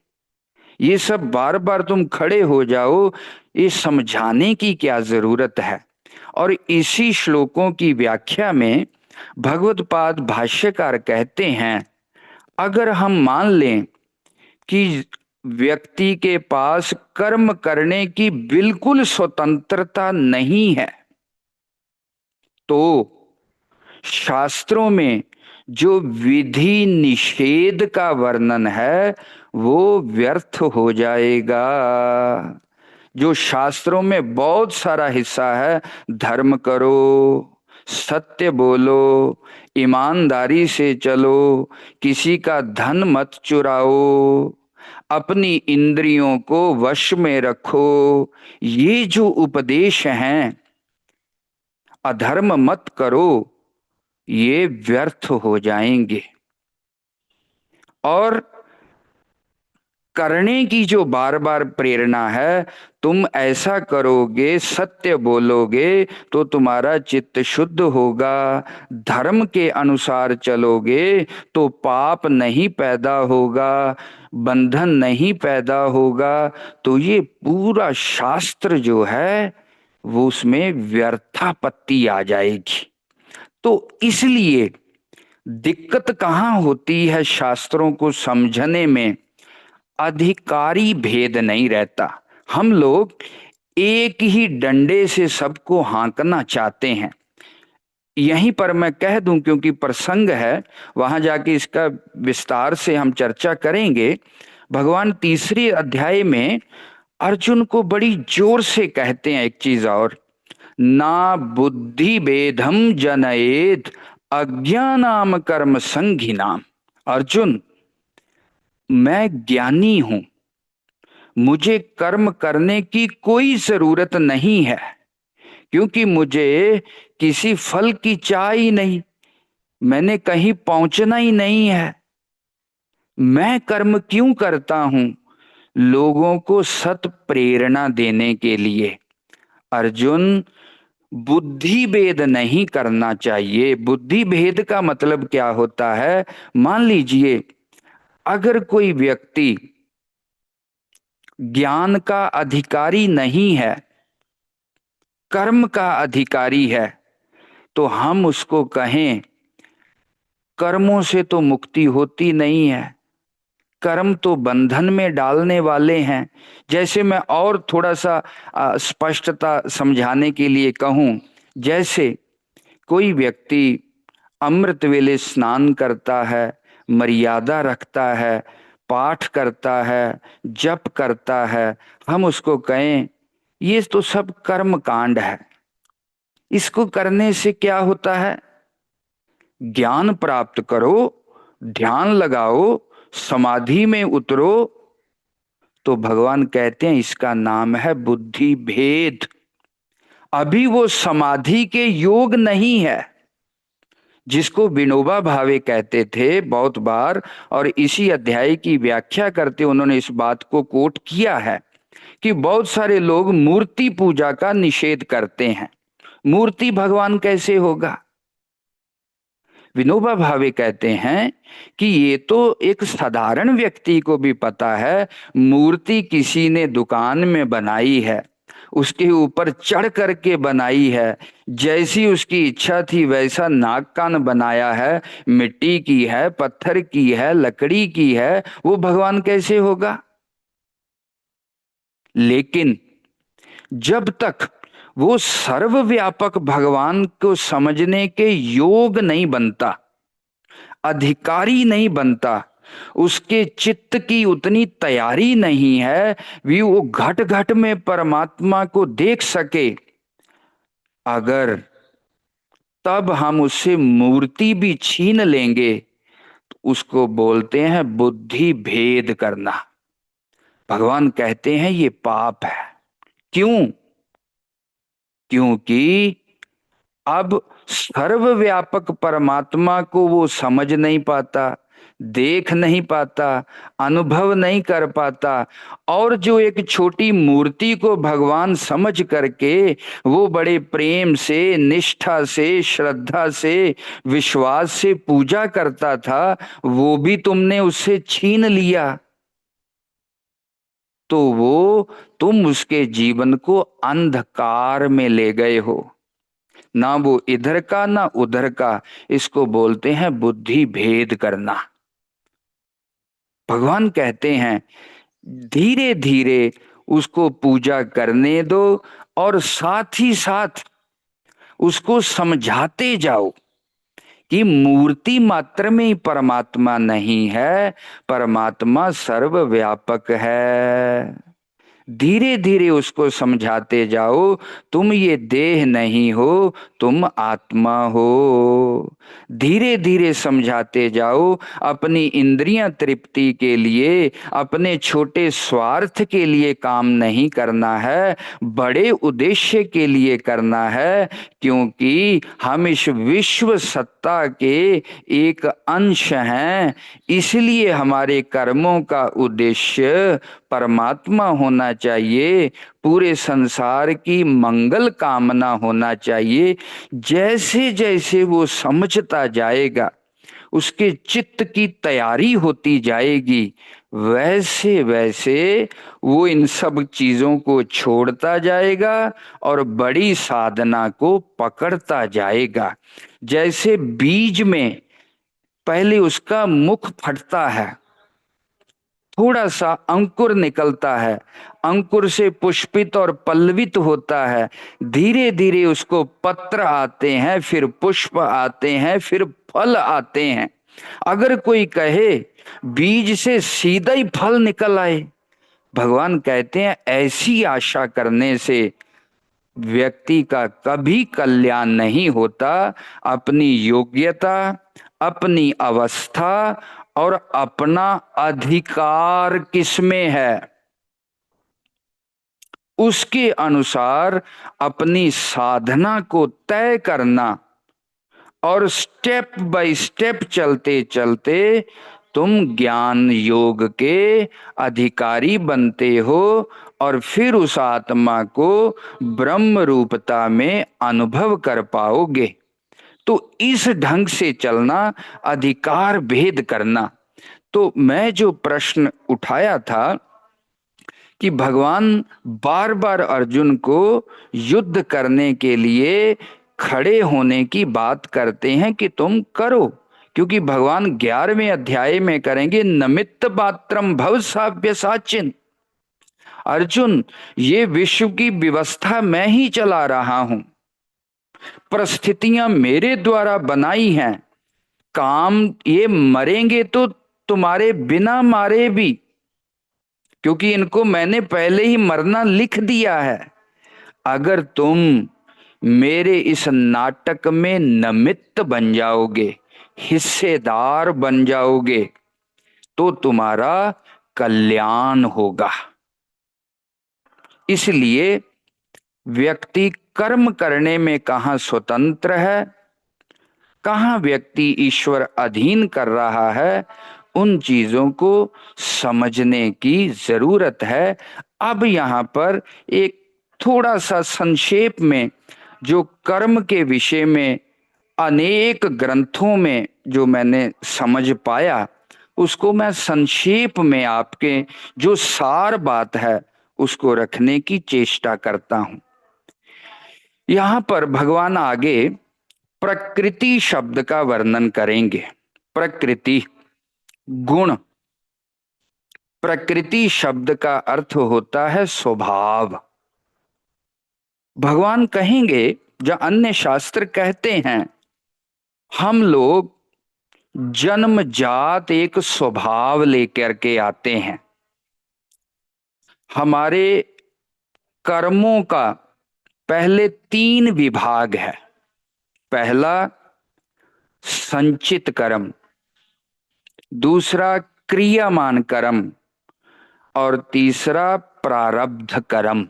ये सब बार बार तुम खड़े हो जाओ, ये समझाने की क्या जरूरत है। और इसी श्लोकों की व्याख्या में भगवत्पाद भाष्यकार कहते हैं, अगर हम मान लें कि व्यक्ति के पास कर्म करने की बिल्कुल स्वतंत्रता नहीं है, तो शास्त्रों में जो विधि निषेध का वर्णन है वो व्यर्थ हो जाएगा। जो शास्त्रों में बहुत सारा हिस्सा है, धर्म करो, सत्य बोलो, ईमानदारी से चलो, किसी का धन मत चुराओ, अपनी इंद्रियों को वश में रखो, ये जो उपदेश हैं, अधर्म मत करो, ये व्यर्थ हो जाएंगे। और करने की जो बार बार प्रेरणा है, तुम ऐसा करोगे, सत्य बोलोगे तो तुम्हारा चित्त शुद्ध होगा, धर्म के अनुसार चलोगे तो पाप नहीं पैदा होगा, बंधन नहीं पैदा होगा। तो ये पूरा शास्त्र जो है वो उसमें व्यर्थापत्ति आ जाएगी। तो इसलिए दिक्कत कहाँ होती है शास्त्रों को समझने में? अधिकारी भेद नहीं रहता। हम लोग एक ही डंडे से सबको हाँकना चाहते हैं। यहीं पर मैं कह दूं, क्योंकि प्रसंग है, वहां जाके इसका विस्तार से हम चर्चा करेंगे। भगवान तीसरे अध्याय में अर्जुन को बड़ी जोर से कहते हैं एक चीज और, ना बुद्धि भेदम जनयेत अज्ञानाम कर्म संघिनाम। अर्जुन, मैं ज्ञानी हूं, मुझे कर्म करने की कोई जरूरत नहीं है, क्योंकि मुझे किसी फल की चाह ही नहीं, मैंने कहीं पहुंचना ही नहीं है। मैं कर्म क्यों करता हूं? लोगों को सत प्रेरणा देने के लिए। अर्जुन, बुद्धि भेद नहीं करना चाहिए। बुद्धि भेद का मतलब क्या होता है? मान लीजिए अगर कोई व्यक्ति ज्ञान का अधिकारी नहीं है, कर्म का अधिकारी है, तो हम उसको कहें कर्मों से तो मुक्ति होती नहीं है, कर्म तो बंधन में डालने वाले हैं। जैसे मैं और थोड़ा सा स्पष्टता समझाने के लिए कहूं, जैसे कोई व्यक्ति अमृत वेले स्नान करता है, मर्यादा रखता है, पाठ करता है, जप करता है, हम उसको कहें ये तो सब कर्म कांड है, इसको करने से क्या होता है? ज्ञान प्राप्त करो, ध्यान लगाओ, समाधि में उतरो, तो भगवान कहते हैं इसका नाम है बुद्धि भेद। अभी वो समाधि के योग नहीं है, जिसको विनोबा भावे कहते थे बहुत बार, और इसी अध्याय की व्याख्या करते उन्होंने इस बात को कोट किया है कि बहुत सारे लोग मूर्ति पूजा का निषेध करते हैं। मूर्ति भगवान कैसे होगा? विनोबा भावे कहते हैं कि ये तो एक साधारण व्यक्ति को भी पता है, मूर्ति किसी ने दुकान में बनाई है, उसके ऊपर चढ़ करके बनाई है, जैसी उसकी इच्छा थी वैसा नाक कान बनाया है, मिट्टी की है, पत्थर की है, लकड़ी की है, वो भगवान कैसे होगा? लेकिन जब तक वो सर्वव्यापक भगवान को समझने के योग नहीं बनता, अधिकारी नहीं बनता, उसके चित्त की उतनी तैयारी नहीं है भी वो घट घट में परमात्मा को देख सके, अगर तब हम उससे मूर्ति भी छीन लेंगे तो उसको बोलते हैं बुद्धि भेद करना। भगवान कहते हैं ये पाप है। क्यों? क्योंकि अब सर्वव्यापक परमात्मा को वो समझ नहीं पाता, देख नहीं पाता, अनुभव नहीं कर पाता, और जो एक छोटी मूर्ति को भगवान समझ करके वो बड़े प्रेम से, निष्ठा से, श्रद्धा से, विश्वास से पूजा करता था, वो भी तुमने उससे छीन लिया, तो वो तुम उसके जीवन को अंधकार में ले गए हो। ना वो इधर का ना उधर का, इसको बोलते हैं बुद्धि भेद करना। भगवान कहते हैं धीरे धीरे उसको पूजा करने दो, और साथ ही साथ उसको समझाते जाओ कि मूर्ति मात्र में ही परमात्मा नहीं है, परमात्मा सर्वव्यापक है। धीरे धीरे उसको समझाते जाओ, तुम ये देह नहीं हो, तुम आत्मा हो। धीरे धीरे समझाते जाओ, अपनी इंद्रियां तृप्ति के लिए, अपने छोटे स्वार्थ के लिए काम नहीं करना है, बड़े उद्देश्य के लिए करना है, क्योंकि हम इस विश्व सत्ता के एक अंश हैं। इसलिए हमारे कर्मों का उद्देश्य परमात्मा होना चाहिए, पूरे संसार की मंगल कामना होना चाहिए। जैसे जैसे वो समझता जाएगा, उसके चित्त की तैयारी होती जाएगी, वैसे वैसे वो इन सब चीजों को छोड़ता जाएगा और बड़ी साधना को पकड़ता जाएगा। जैसे बीज में पहले उसका मुख फटता है, थोड़ा सा अंकुर निकलता है, अंकुर से पुष्पित और पल्लवित होता है, धीरे धीरे उसको पत्र आते हैं, फिर पुष्प आते हैं, फिर फल आते हैं। अगर कोई कहे बीज से सीधा ही फल निकल आए, भगवान कहते हैं ऐसी आशा करने से व्यक्ति का कभी कल्याण नहीं होता। अपनी योग्यता, अपनी अवस्था और अपना अधिकार किसमें है, उसके अनुसार अपनी साधना को तय करना, और स्टेप बाय स्टेप चलते चलते तुम ज्ञान योग के अधिकारी बनते हो, और फिर उस आत्मा को ब्रह्म रूपता में अनुभव कर पाओगे। तो इस ढंग से चलना, अधिकार भेद करना। तो मैं जो प्रश्न उठाया था कि भगवान बार बार अर्जुन को युद्ध करने के लिए खड़े होने की बात करते हैं कि तुम करो, क्योंकि भगवान 11वें अध्याय में करेंगे नमित्त पात्रम भव साव्यसाचिन। अर्जुन, ये विश्व की व्यवस्था मैं ही चला रहा हूं, परिस्थितियां मेरे द्वारा बनाई हैं, काम ये मरेंगे तो तुम्हारे बिना मारे भी, क्योंकि इनको मैंने पहले ही मरना लिख दिया है। अगर तुम मेरे इस नाटक में निमित्त बन जाओगे, हिस्सेदार बन जाओगे तो तुम्हारा कल्याण होगा। इसलिए व्यक्ति कर्म करने में कहाँ स्वतंत्र है, कहाँ व्यक्ति ईश्वर अधीन कर रहा है, उन चीजों को समझने की जरूरत है। अब यहाँ पर एक थोड़ा सा संक्षेप में जो कर्म के विषय में अनेक ग्रंथों में जो मैंने समझ पाया, उसको मैं संक्षेप में आपके जो सार बात है उसको रखने की चेष्टा करता हूं। यहां पर भगवान आगे प्रकृति शब्द का वर्णन करेंगे। प्रकृति गुण, प्रकृति शब्द का अर्थ होता है स्वभाव। भगवान कहेंगे, जो अन्य शास्त्र कहते हैं, हम लोग जन्मजात एक स्वभाव लेकर के आते हैं। हमारे कर्मों का पहले 3 विभाग है। पहला संचित कर्म, दूसरा क्रियामान कर्म और तीसरा प्रारब्ध कर्म।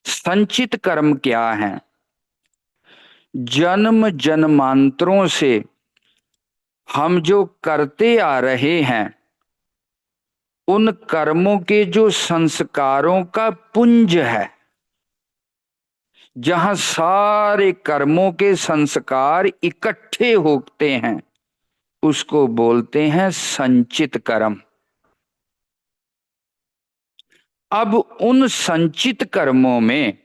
संचित कर्म क्या है? जन्म जन्मांतरों से हम जो करते आ रहे हैं, उन कर्मों के जो संस्कारों का पुंज है, जहां सारे कर्मों के संस्कार इकट्ठे होते हैं, उसको बोलते हैं संचित कर्म। अब उन संचित कर्मों में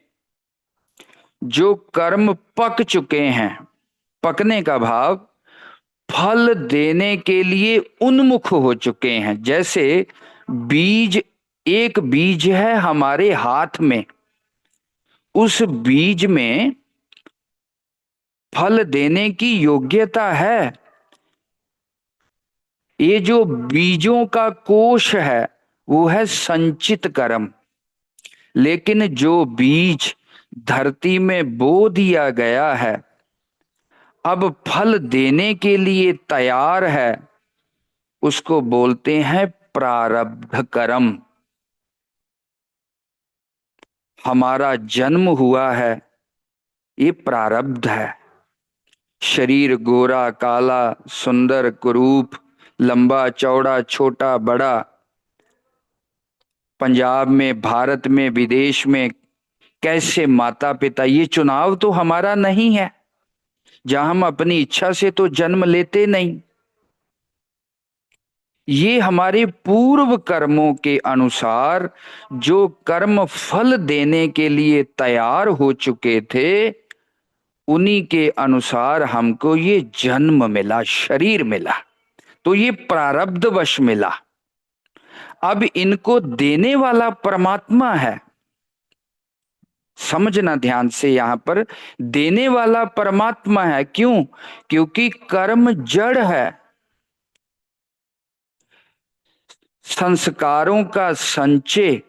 जो कर्म पक चुके हैं, पकने का भाव फल देने के लिए उन्मुख हो चुके हैं। जैसे बीज, एक बीज है हमारे हाथ में, उस बीज में फल देने की योग्यता है। ये जो बीजों का कोश है वो है संचित कर्म। लेकिन जो बीज धरती में बो दिया गया है, अब फल देने के लिए तैयार है, उसको बोलते हैं प्रारब्ध कर्म। हमारा जन्म हुआ है, ये प्रारब्ध है। शरीर गोरा काला सुंदर कुरूप, लंबा चौड़ा छोटा बड़ा, पंजाब में भारत में विदेश में कैसे माता पिता, ये चुनाव तो हमारा नहीं है, जहां हम अपनी इच्छा से तो जन्म लेते नहीं। ये हमारे पूर्व कर्मों के अनुसार जो कर्म फल देने के लिए तैयार हो चुके थे, उन्हीं के अनुसार हमको ये जन्म मिला, शरीर मिला, तो ये प्रारब्धवश मिला। अब इनको देने वाला परमात्मा है। समझना ध्यान से, यहां पर देने वाला परमात्मा है। क्यों? क्योंकि कर्म जड़ है। संस्कारों का संचय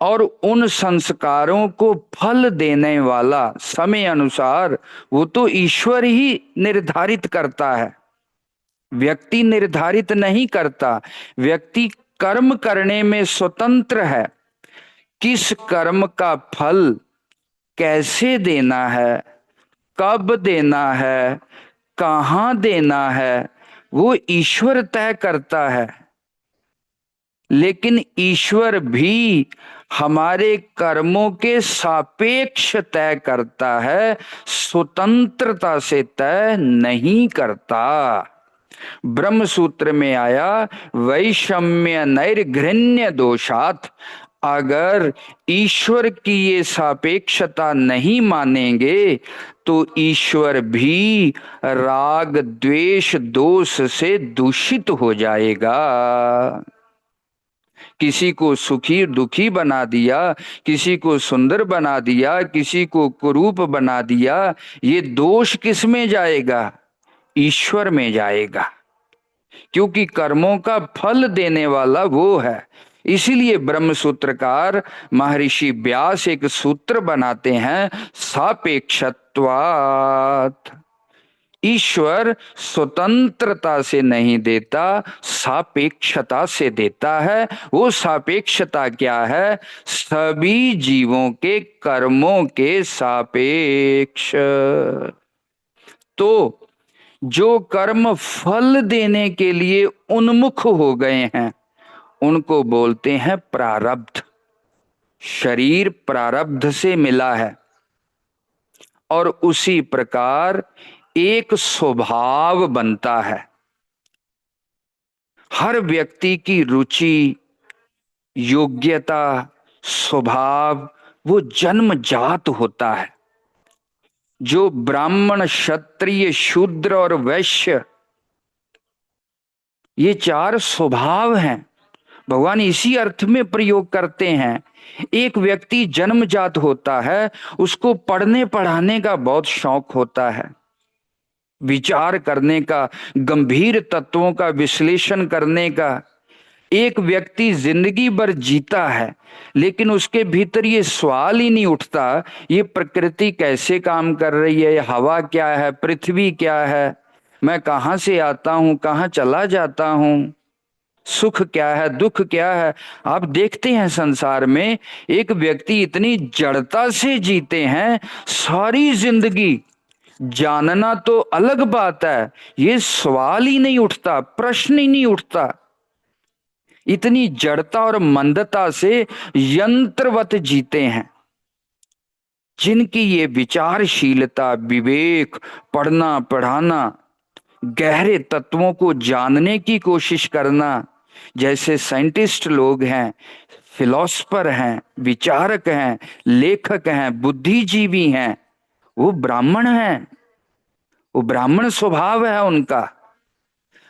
और उन संस्कारों को फल देने वाला समय अनुसार वो तो ईश्वर ही निर्धारित करता है, व्यक्ति निर्धारित नहीं करता। व्यक्ति कर्म करने में स्वतंत्र है। किस कर्म का फल कैसे देना है, कब देना है, कहां देना है, वो ईश्वर तय करता है। लेकिन ईश्वर भी हमारे कर्मों के सापेक्ष तय करता है, स्वतंत्रता से तय नहीं करता। ब्रह्म सूत्र में आया, वैषम्य नैर्घृण्य दोषात्। अगर ईश्वर की ये सापेक्षता नहीं मानेंगे तो ईश्वर भी राग द्वेष दोष से दूषित हो जाएगा। किसी को सुखी दुखी बना दिया, किसी को सुंदर बना दिया, किसी को कुरूप बना दिया, ये दोष किस में जाएगा? ईश्वर में जाएगा, क्योंकि कर्मों का फल देने वाला वो है। इसीलिए ब्रह्म सूत्रकार महर्षि व्यास एक सूत्र बनाते हैं, सापेक्षत्वात्। ईश्वर स्वतंत्रता से नहीं देता, सापेक्षता से देता है। वो सापेक्षता क्या है? सभी जीवों के कर्मों के सापेक्ष। तो जो कर्म फल देने के लिए उन्मुख हो गए हैं उनको बोलते हैं प्रारब्ध। शरीर प्रारब्ध से मिला है। और उसी प्रकार एक स्वभाव बनता है। हर व्यक्ति की रुचि, योग्यता, स्वभाव वो जन्मजात होता है। जो ब्राह्मण, क्षत्रिय, शूद्र और वैश्य, ये चार स्वभाव हैं। भगवान इसी अर्थ में प्रयोग करते हैं। एक व्यक्ति जन्मजात होता है, उसको पढ़ने पढ़ाने का बहुत शौक होता है, विचार करने का, गंभीर तत्वों का विश्लेषण करने का। एक व्यक्ति जिंदगी भर जीता है लेकिन उसके भीतर ये सवाल ही नहीं उठता, ये प्रकृति कैसे काम कर रही है, ये हवा क्या है, पृथ्वी क्या है, मैं कहां से आता हूं, कहां चला जाता हूं, सुख क्या है, दुख क्या है। आप देखते हैं संसार में एक व्यक्ति इतनी जड़ता से जीते हैं सारी जिंदगी। जानना तो अलग बात है, ये सवाल ही नहीं उठता, प्रश्न ही नहीं उठता। इतनी जड़ता और मंदता से यंत्रवत जीते हैं। जिनकी ये विचारशीलता, विवेक, पढ़ना पढ़ाना, गहरे तत्वों को जानने की कोशिश करना, जैसे साइंटिस्ट लोग हैं, फिलोसफर हैं, विचारक हैं, लेखक हैं, बुद्धिजीवी हैं, वो ब्राह्मण हैं। वो ब्राह्मण स्वभाव है उनका।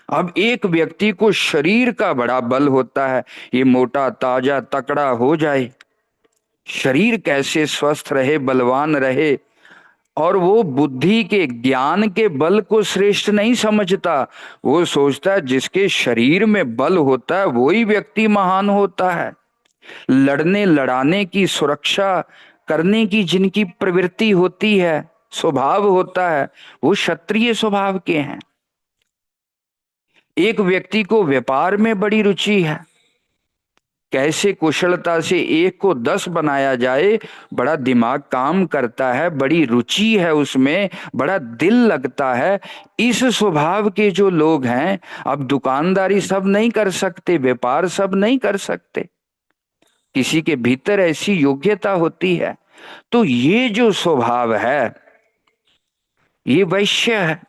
अब एक व्यक्ति को शरीर का बड़ा बल होता है, ये मोटा ताजा तकड़ा हो जाए, शरीर कैसे स्वस्थ रहे, बलवान रहे। और वो बुद्धि के, ज्ञान के बल को श्रेष्ठ नहीं समझता। वो सोचता है जिसके शरीर में बल होता है वही व्यक्ति महान होता है। लड़ने लड़ाने की, सुरक्षा करने की जिनकी प्रवृत्ति होती है, स्वभाव होता है, वो क्षत्रिय स्वभाव के हैं। एक व्यक्ति को व्यापार में बड़ी रुचि है, कैसे कुशलता से एक को 10 बनाया जाए, बड़ा दिमाग काम करता है, बड़ी रुचि है उसमें, बड़ा दिल लगता है। इस स्वभाव के जो लोग हैं, अब दुकानदारी सब नहीं कर सकते, व्यापार सब नहीं कर सकते, किसी के भीतर ऐसी योग्यता होती है। तो ये जो स्वभाव है ये वैश्य है।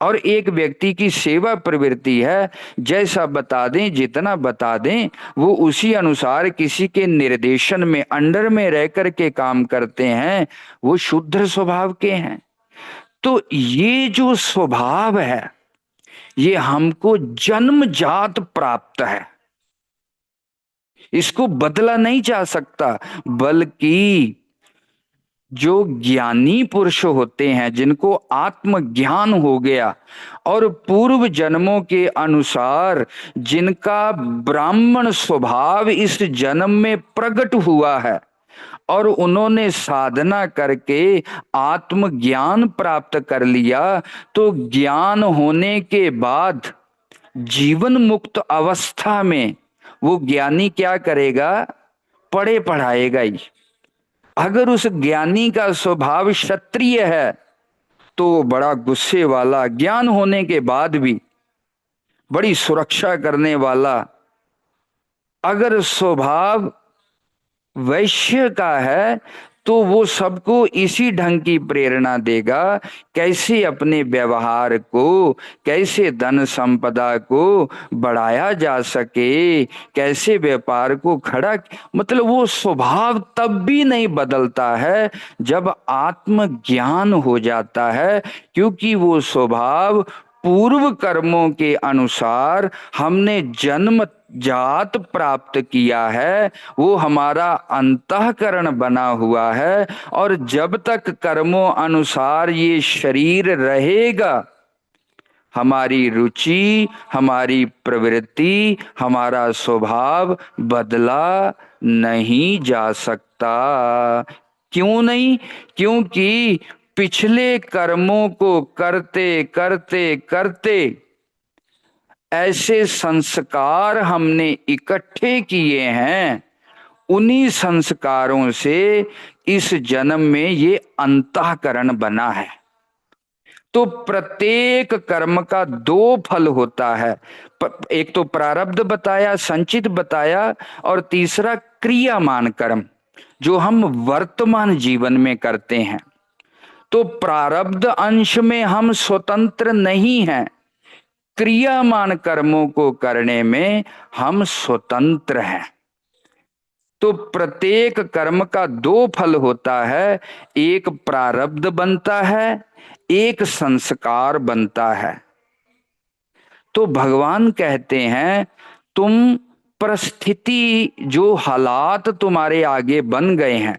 और एक व्यक्ति की सेवा प्रवृत्ति है, जैसा बता दें, जितना बता दें, वो उसी अनुसार किसी के निर्देशन में, अंडर में रह कर के काम करते हैं, वो शुद्ध स्वभाव के हैं। तो ये जो स्वभाव है ये हमको जन्मजात प्राप्त है, इसको बदला नहीं जा सकता। बल्कि जो ज्ञानी पुरुष होते हैं, जिनको आत्मज्ञान हो गया और पूर्व जन्मों के अनुसार जिनका ब्राह्मण स्वभाव इस जन्म में प्रकट हुआ है और उन्होंने साधना करके आत्मज्ञान प्राप्त कर लिया, तो ज्ञान होने के बाद जीवन मुक्त अवस्था में वो ज्ञानी क्या करेगा? पढ़े पढ़ाएगा ही। अगर उस ज्ञानी का स्वभाव क्षत्रिय है तो बड़ा गुस्से वाला, ज्ञान होने के बाद भी बड़ी सुरक्षा करने वाला। अगर स्वभाव वैश्य का है तो वो सबको इसी ढंग की प्रेरणा देगा, कैसे अपने व्यवहार को, कैसे धन संपदा को बढ़ाया जा सके, कैसे व्यापार को खड़ा, मतलब वो स्वभाव तब भी नहीं बदलता है जब आत्मज्ञान हो जाता है। क्योंकि वो स्वभाव पूर्व कर्मों के अनुसार हमने जन्म जात प्राप्त किया है, वो हमारा अंतःकरण बना हुआ है। और जब तक कर्मों अनुसार ये शरीर रहेगा, हमारी रुचि, हमारी प्रवृत्ति, हमारा स्वभाव बदला नहीं जा सकता। क्यों नहीं? क्योंकि पिछले कर्मों को करते करते करते ऐसे संस्कार हमने इकट्ठे किए हैं, उन्हीं संस्कारों से इस जन्म में ये अंतःकरण बना है। तो प्रत्येक कर्म का दो फल होता है, एक तो प्रारब्ध बताया, संचित बताया, और तीसरा क्रियामान कर्म जो हम वर्तमान जीवन में करते हैं। तो प्रारब्ध अंश में हम स्वतंत्र नहीं हैं, क्रियामान कर्मों को करने में हम स्वतंत्र हैं। तो प्रत्येक कर्म का दो फल होता है, एक प्रारब्ध बनता है, एक संस्कार बनता है। तो भगवान कहते हैं तुम परिस्थिति, जो हालात तुम्हारे आगे बन गए हैं,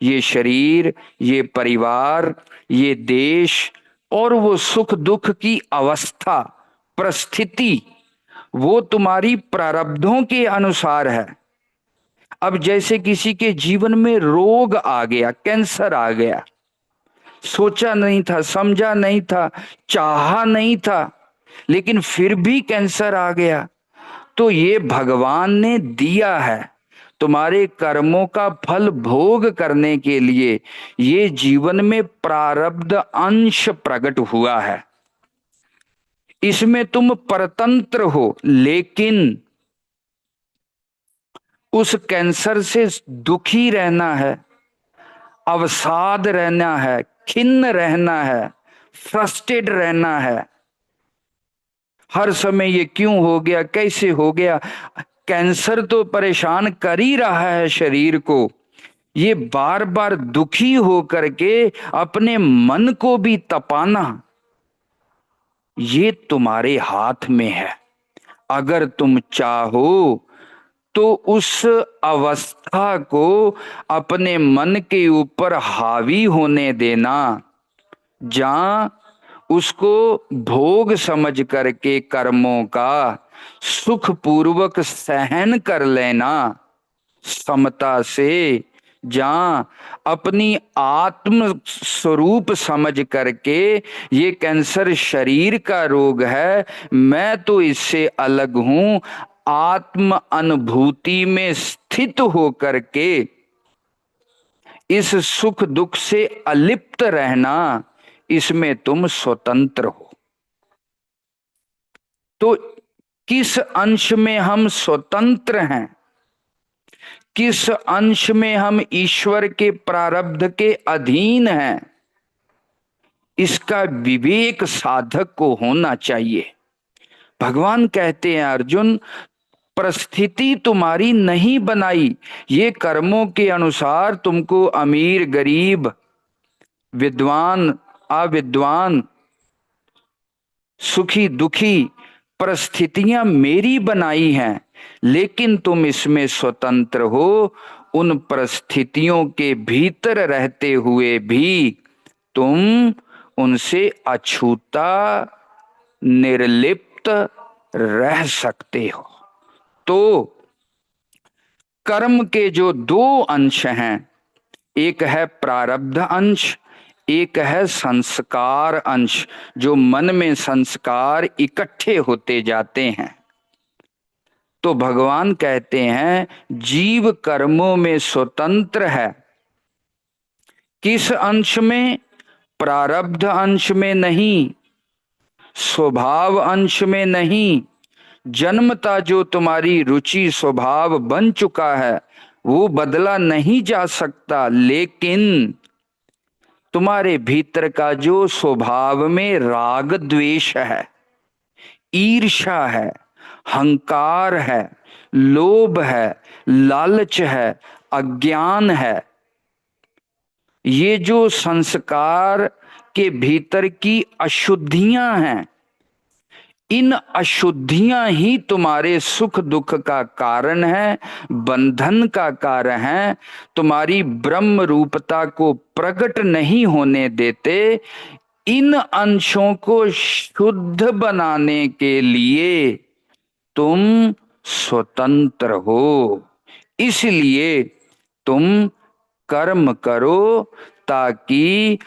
ये शरीर, ये परिवार, ये देश, और वो सुख दुख की अवस्था, परिस्थिति, वो तुम्हारी प्रारब्धों के अनुसार है। अब जैसे किसी के जीवन में रोग आ गया, कैंसर आ गया, सोचा नहीं था, समझा नहीं था, चाहा नहीं था, लेकिन फिर भी कैंसर आ गया, तो ये भगवान ने दिया है तुम्हारे कर्मों का फल भोग करने के लिए। ये जीवन में प्रारब्ध अंश प्रकट हुआ है, इसमें तुम परतंत्र हो, लेकिन उस कैंसर से दुखी रहना है, अवसाद रहना है, खिन्न रहना है, फ्रस्ट्रेट रहना है, हर समय ये क्यों हो गया, कैसे हो गया। कैंसर तो परेशान कर ही रहा है शरीर को, ये बार बार दुखी हो करके अपने मन को भी तपाना, ये तुम्हारे हाथ में है। अगर तुम चाहो तो उस अवस्था को अपने मन के ऊपर हावी होने देना, जहां उसको भोग समझ करके कर्मों का सुखपूर्वक सहन कर लेना, समता से, जहां अपनी आत्म स्वरूप समझ करके ये कैंसर शरीर का रोग है, मैं तो इससे अलग हूं, आत्म अनुभूति में स्थित होकर के इस सुख दुख से अलिप्त रहना, इसमें तुम स्वतंत्र हो। तो किस अंश में हम स्वतंत्र हैं, किस अंश में हम ईश्वर के प्रारब्ध के अधीन हैं, इसका विवेक साधक को होना चाहिए। भगवान कहते हैं अर्जुन, परिस्थिति तुम्हारी नहीं बनाई, ये कर्मों के अनुसार तुमको अमीर गरीब, विद्वान अविद्वान, सुखी दुखी, परिस्थितियां मेरी बनाई हैं, लेकिन तुम इसमें स्वतंत्र हो। उन परिस्थितियों के भीतर रहते हुए भी तुम उनसे अछूता, निर्लिप्त रह सकते हो। तो कर्म के जो दो अंश हैं, एक है प्रारब्ध अंश, एक है संस्कार अंश, जो मन में संस्कार इकट्ठे होते जाते हैं। तो भगवान कहते हैं जीव कर्मों में स्वतंत्र है, किस अंश में, प्रारब्ध अंश में नहीं, स्वभाव अंश में नहीं। जन्मता जो तुम्हारी रुचि स्वभाव बन चुका है वो बदला नहीं जा सकता, लेकिन तुम्हारे भीतर का जो स्वभाव में राग द्वेष है, ईर्ष्या है, हंकार है, लोभ है, लालच है, अज्ञान है, ये जो संस्कार के भीतर की अशुद्धियां हैं, इन अशुद्धियां ही तुम्हारे सुख दुख का कारण है, बंधन का कारण है, तुम्हारी ब्रह्म रूपता को प्रकट नहीं होने देते। इन अंशों को शुद्ध बनाने के लिए तुम स्वतंत्र हो, इसलिए तुम कर्म करो ताकि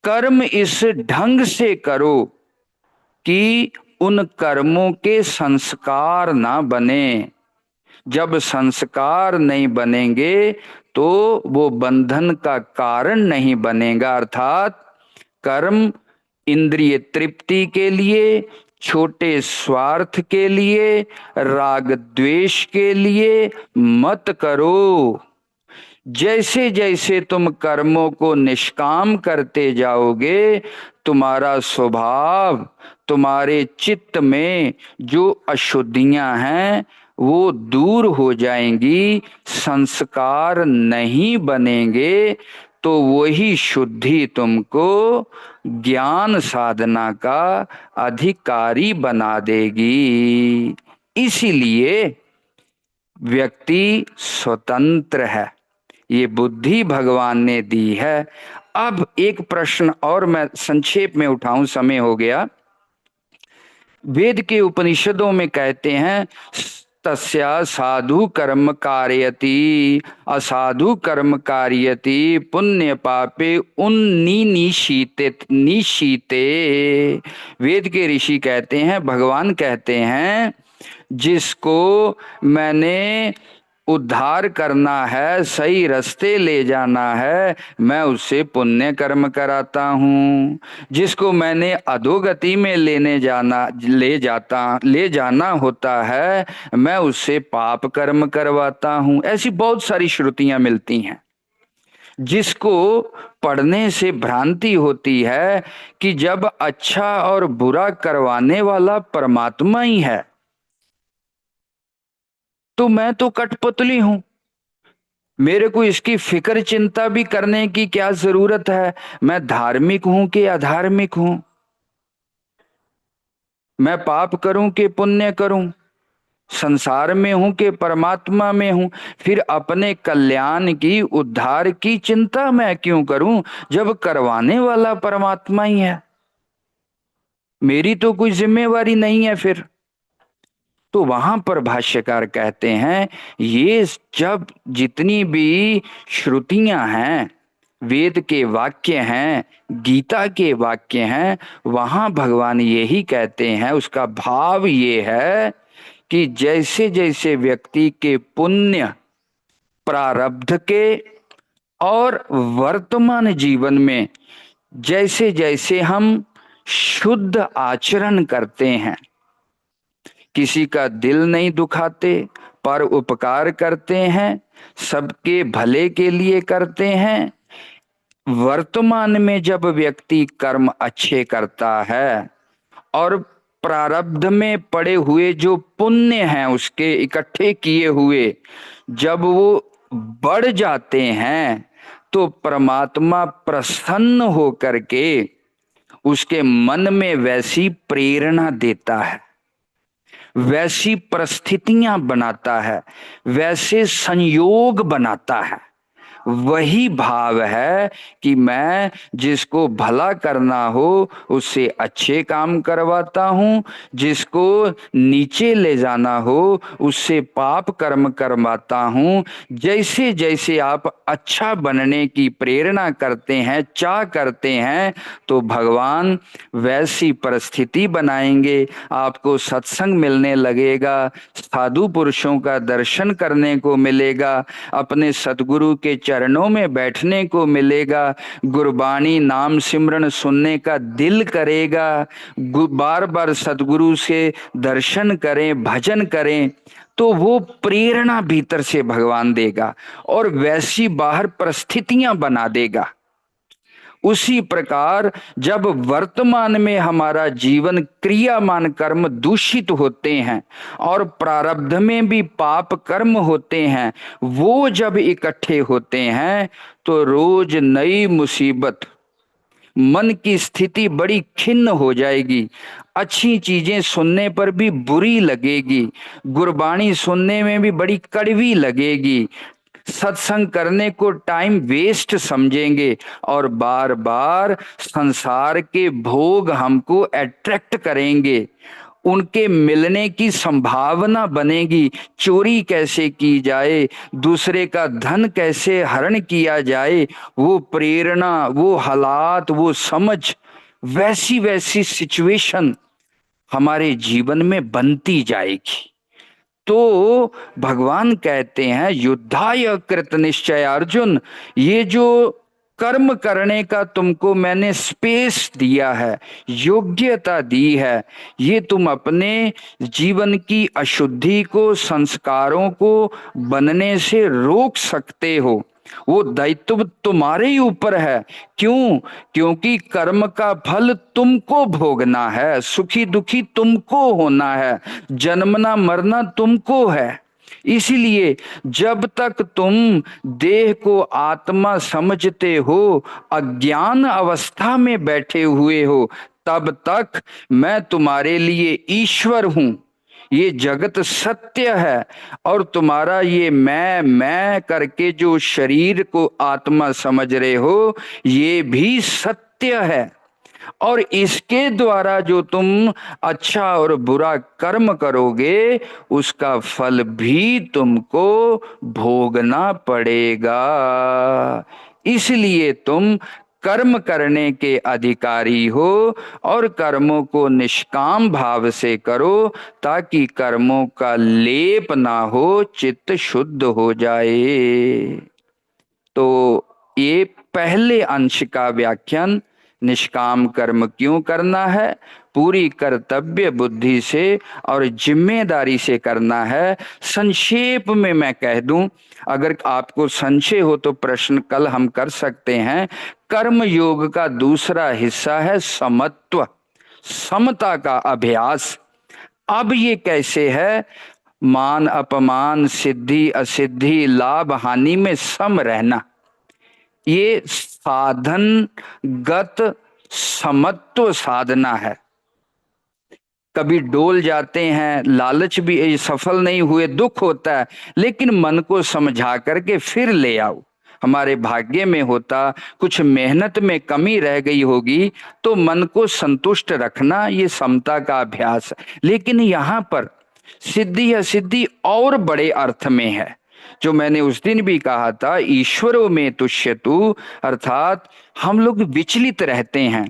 कर्म इस ढंग से करो कि उन कर्मों के संस्कार ना बने। जब संस्कार नहीं बनेंगे तो वो बंधन का कारण नहीं बनेगा। अर्थात कर्म इंद्रिय तृप्ति के लिए, छोटे स्वार्थ के लिए, राग द्वेष के लिए मत करो। जैसे जैसे तुम कर्मों को निष्काम करते जाओगे, तुम्हारा स्वभाव, तुम्हारे चित्त में जो अशुद्धियां हैं वो दूर हो जाएंगी, संस्कार नहीं बनेंगे, तो वही शुद्धि तुमको ज्ञान साधना का अधिकारी बना देगी। इसीलिए व्यक्ति स्वतंत्र है, ये बुद्धि भगवान ने दी है। अब एक प्रश्न और मैं संक्षेप में उठाऊं, समय हो गया। वेद के उपनिषदों में कहते हैं तस्या साधु कर्म कारयति असाधु कर्म कारयति पुण्य पापे उन्नीशीते निशीते। वेद के ऋषि कहते हैं, भगवान कहते हैं, जिसको मैंने उद्धार करना है, सही रास्ते ले जाना है, मैं उससे पुण्य कर्म कराता हूँ। जिसको मैंने अधोगति में ले जाना होता है, मैं उससे पाप कर्म करवाता हूँ। ऐसी बहुत सारी श्रुतियां मिलती हैं। जिसको पढ़ने से भ्रांति होती है कि जब अच्छा और बुरा करवाने वाला परमात्मा ही है तो मैं तो कठपुतली हूं, मेरे को इसकी फिक्र चिंता भी करने की क्या जरूरत है। मैं धार्मिक हूं कि अधार्मिक हूं, मैं पाप करूं कि पुण्य करूं, संसार में हूं कि परमात्मा में हूं, फिर अपने कल्याण की, उद्धार की चिंता मैं क्यों करूं जब करवाने वाला परमात्मा ही है। मेरी तो कोई जिम्मेवारी नहीं है फिर। तो वहां पर भाष्यकार कहते हैं, ये जब जितनी भी श्रुतियां हैं, वेद के वाक्य हैं, गीता के वाक्य हैं, वहां भगवान यही कहते हैं, उसका भाव ये है कि जैसे जैसे व्यक्ति के पुण्य, प्रारब्ध के और वर्तमान जीवन में जैसे जैसे हम शुद्ध आचरण करते हैं, किसी का दिल नहीं दुखाते, पर उपकार करते हैं, सबके भले के लिए करते हैं, वर्तमान में जब व्यक्ति कर्म अच्छे करता है और प्रारब्ध में पड़े हुए जो पुण्य हैं उसके इकट्ठे किए हुए जब वो बढ़ जाते हैं, तो परमात्मा प्रसन्न हो करके उसके मन में वैसी प्रेरणा देता है, वैसी परिस्थितियां बनाता है, वैसे संयोग बनाता है। वही भाव है कि मैं जिसको भला करना हो उससे अच्छे काम करवाता हूं, जिसको नीचे ले जाना हो उससे पाप कर्म करवाता हूं। जैसे जैसे आप अच्छा बनने की प्रेरणा करते हैं, चाह करते हैं, तो भगवान वैसी परिस्थिति बनाएंगे, आपको सत्संग मिलने लगेगा, साधु पुरुषों का दर्शन करने को मिलेगा, अपने सतगुरु के चरणों में बैठने को मिलेगा, गुरबाणी नाम सिमरन सुनने का दिल करेगा, बार बार सतगुरु से दर्शन करें, भजन करें, तो वो प्रेरणा भीतर से भगवान देगा और वैसी बाहर परिस्थितियां बना देगा। उसी प्रकार जब वर्तमान में हमारा जीवन क्रियामान कर्म दूषित होते हैं और प्रारब्ध में भी पाप कर्म होते हैं, वो जब इकट्ठे होते हैं तो रोज नई मुसीबत, मन की स्थिति बड़ी खिन्न हो जाएगी, अच्छी चीजें सुनने पर भी बुरी लगेगी, गुरबाणी सुनने में भी बड़ी कड़वी लगेगी, सत्संग करने को टाइम वेस्ट समझेंगे और बार बार संसार के भोग हमको अट्रैक्ट करेंगे। उनके मिलने की संभावना बनेगी, चोरी कैसे की जाए, दूसरे का धन कैसे हरण किया जाए, वो प्रेरणा, वो हालात, वो समझ, वैसी वैसी सिचुएशन हमारे जीवन में बनती जाएगी। तो भगवान कहते हैं युद्धाय कृत निश्चय अर्जुन, ये जो कर्म करने का तुमको मैंने स्पेस दिया है, योग्यता दी है, ये तुम अपने जीवन की अशुद्धि को, संस्कारों को बनने से रोक सकते हो। वो दायित्व तुम्हारे ही ऊपर है। क्यों? क्योंकि कर्म का फल तुमको भोगना है, सुखी दुखी तुमको होना है, जन्मना मरना तुमको है। इसीलिए जब तक तुम देह को आत्मा समझते हो, अज्ञान अवस्था में बैठे हुए हो, तब तक मैं तुम्हारे लिए ईश्वर हूं, ये जगत सत्य है। और तुम्हारा ये मैं करके जो शरीर को आत्मा समझ रहे हो, ये भी सत्य है। और इसके द्वारा जो तुम अच्छा और बुरा कर्म करोगे, उसका फल भी तुमको भोगना पड़ेगा। इसलिए तुम कर्म करने के अधिकारी हो, और कर्मों को निष्काम भाव से करो, ताकि कर्मों का लेप ना हो, चित्त शुद्ध हो जाए। तो ये पहले अंश का व्याख्यान, निष्काम कर्म क्यों करना है, पूरी कर्तव्य बुद्धि से और जिम्मेदारी से करना है। संक्षेप में मैं कह दूं, अगर आपको संशय हो तो प्रश्न कल हम कर सकते हैं। कर्म योग का दूसरा हिस्सा है समत्व, समता का अभ्यास। अब ये कैसे है? मान अपमान, सिद्धि असिद्धि, लाभ हानि में सम रहना, ये साधनगत समत्व साधना है। कभी डोल जाते हैं, लालच भी सफल नहीं हुए, दुख होता है, लेकिन मन को समझा करके फिर ले आओ। हमारे भाग्य में होता, कुछ मेहनत में कमी रह गई होगी, तो मन को संतुष्ट रखना, ये समता का अभ्यास है। लेकिन यहाँ पर सिद्धि असिद्धि और बड़े अर्थ में है, जो मैंने उस दिन भी कहा था, ईश्वरों में तुष्यतु, अर्थात हम लोग विचलित रहते हैं।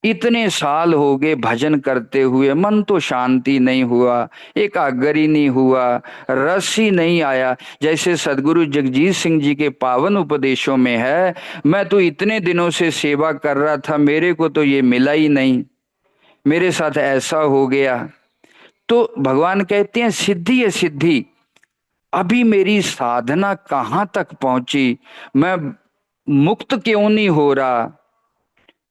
इतने साल हो गए भजन करते हुए, मन तो शांति नहीं हुआ, एकाग्र नहीं हुआ, रस ही नहीं आया। जैसे सदगुरु जगजीत सिंह जी के पावन उपदेशों में है, मैं तो इतने दिनों से सेवा कर रहा था, मेरे को तो ये मिला ही नहीं, मेरे साथ ऐसा हो गया। तो भगवान कहते हैं सिद्धि है सिद्धि, अभी मेरी साधना कहाँ तक पहुंची, मैं मुक्त क्यों नहीं हो रहा,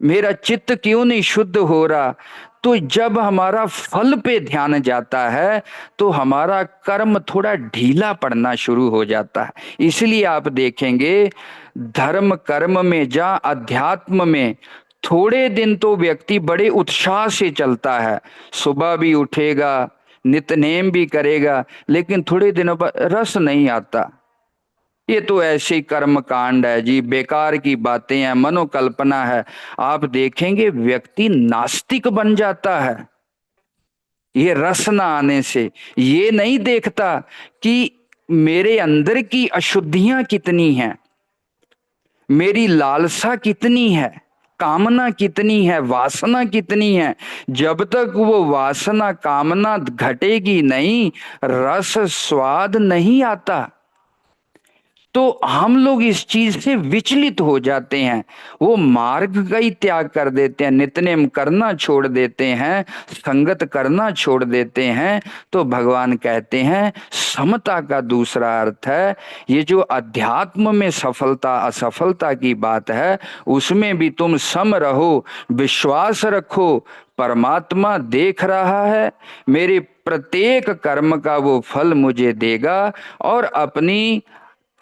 मेरा चित्त क्यों नहीं शुद्ध हो रहा। तो जब हमारा फल पे ध्यान जाता है, तो हमारा कर्म थोड़ा ढीला पड़ना शुरू हो जाता है। इसलिए आप देखेंगे धर्म कर्म में जा, अध्यात्म में थोड़े दिन तो व्यक्ति बड़े उत्साह से चलता है, सुबह भी उठेगा, नित्यनेम भी करेगा, लेकिन थोड़े दिनों बाद रस नहीं आता। ये तो ऐसे ही कर्म कांड है जी, बेकार की बातें हैं, मनोकल्पना है। आप देखेंगे व्यक्ति नास्तिक बन जाता है, ये रस न आने से। ये नहीं देखता कि मेरे अंदर की अशुद्धियां कितनी हैं, मेरी लालसा कितनी है, कामना कितनी है, वासना कितनी है। जब तक वो वासना कामना घटेगी नहीं, रस स्वाद नहीं आता। तो हम लोग इस चीज से विचलित हो जाते हैं, वो मार्ग का ही त्याग कर देते हैं, नित्यनेम करना छोड़ देते हैं, संगत करना छोड़ देते हैं। तो भगवान कहते हैं समता का दूसरा अर्थ है, ये जो अध्यात्म में सफलता असफलता की बात है, उसमें भी तुम सम रहो, विश्वास रखो, परमात्मा देख रहा है, मेरे प्रत्येक कर्म का वो फल मुझे देगा, और अपनी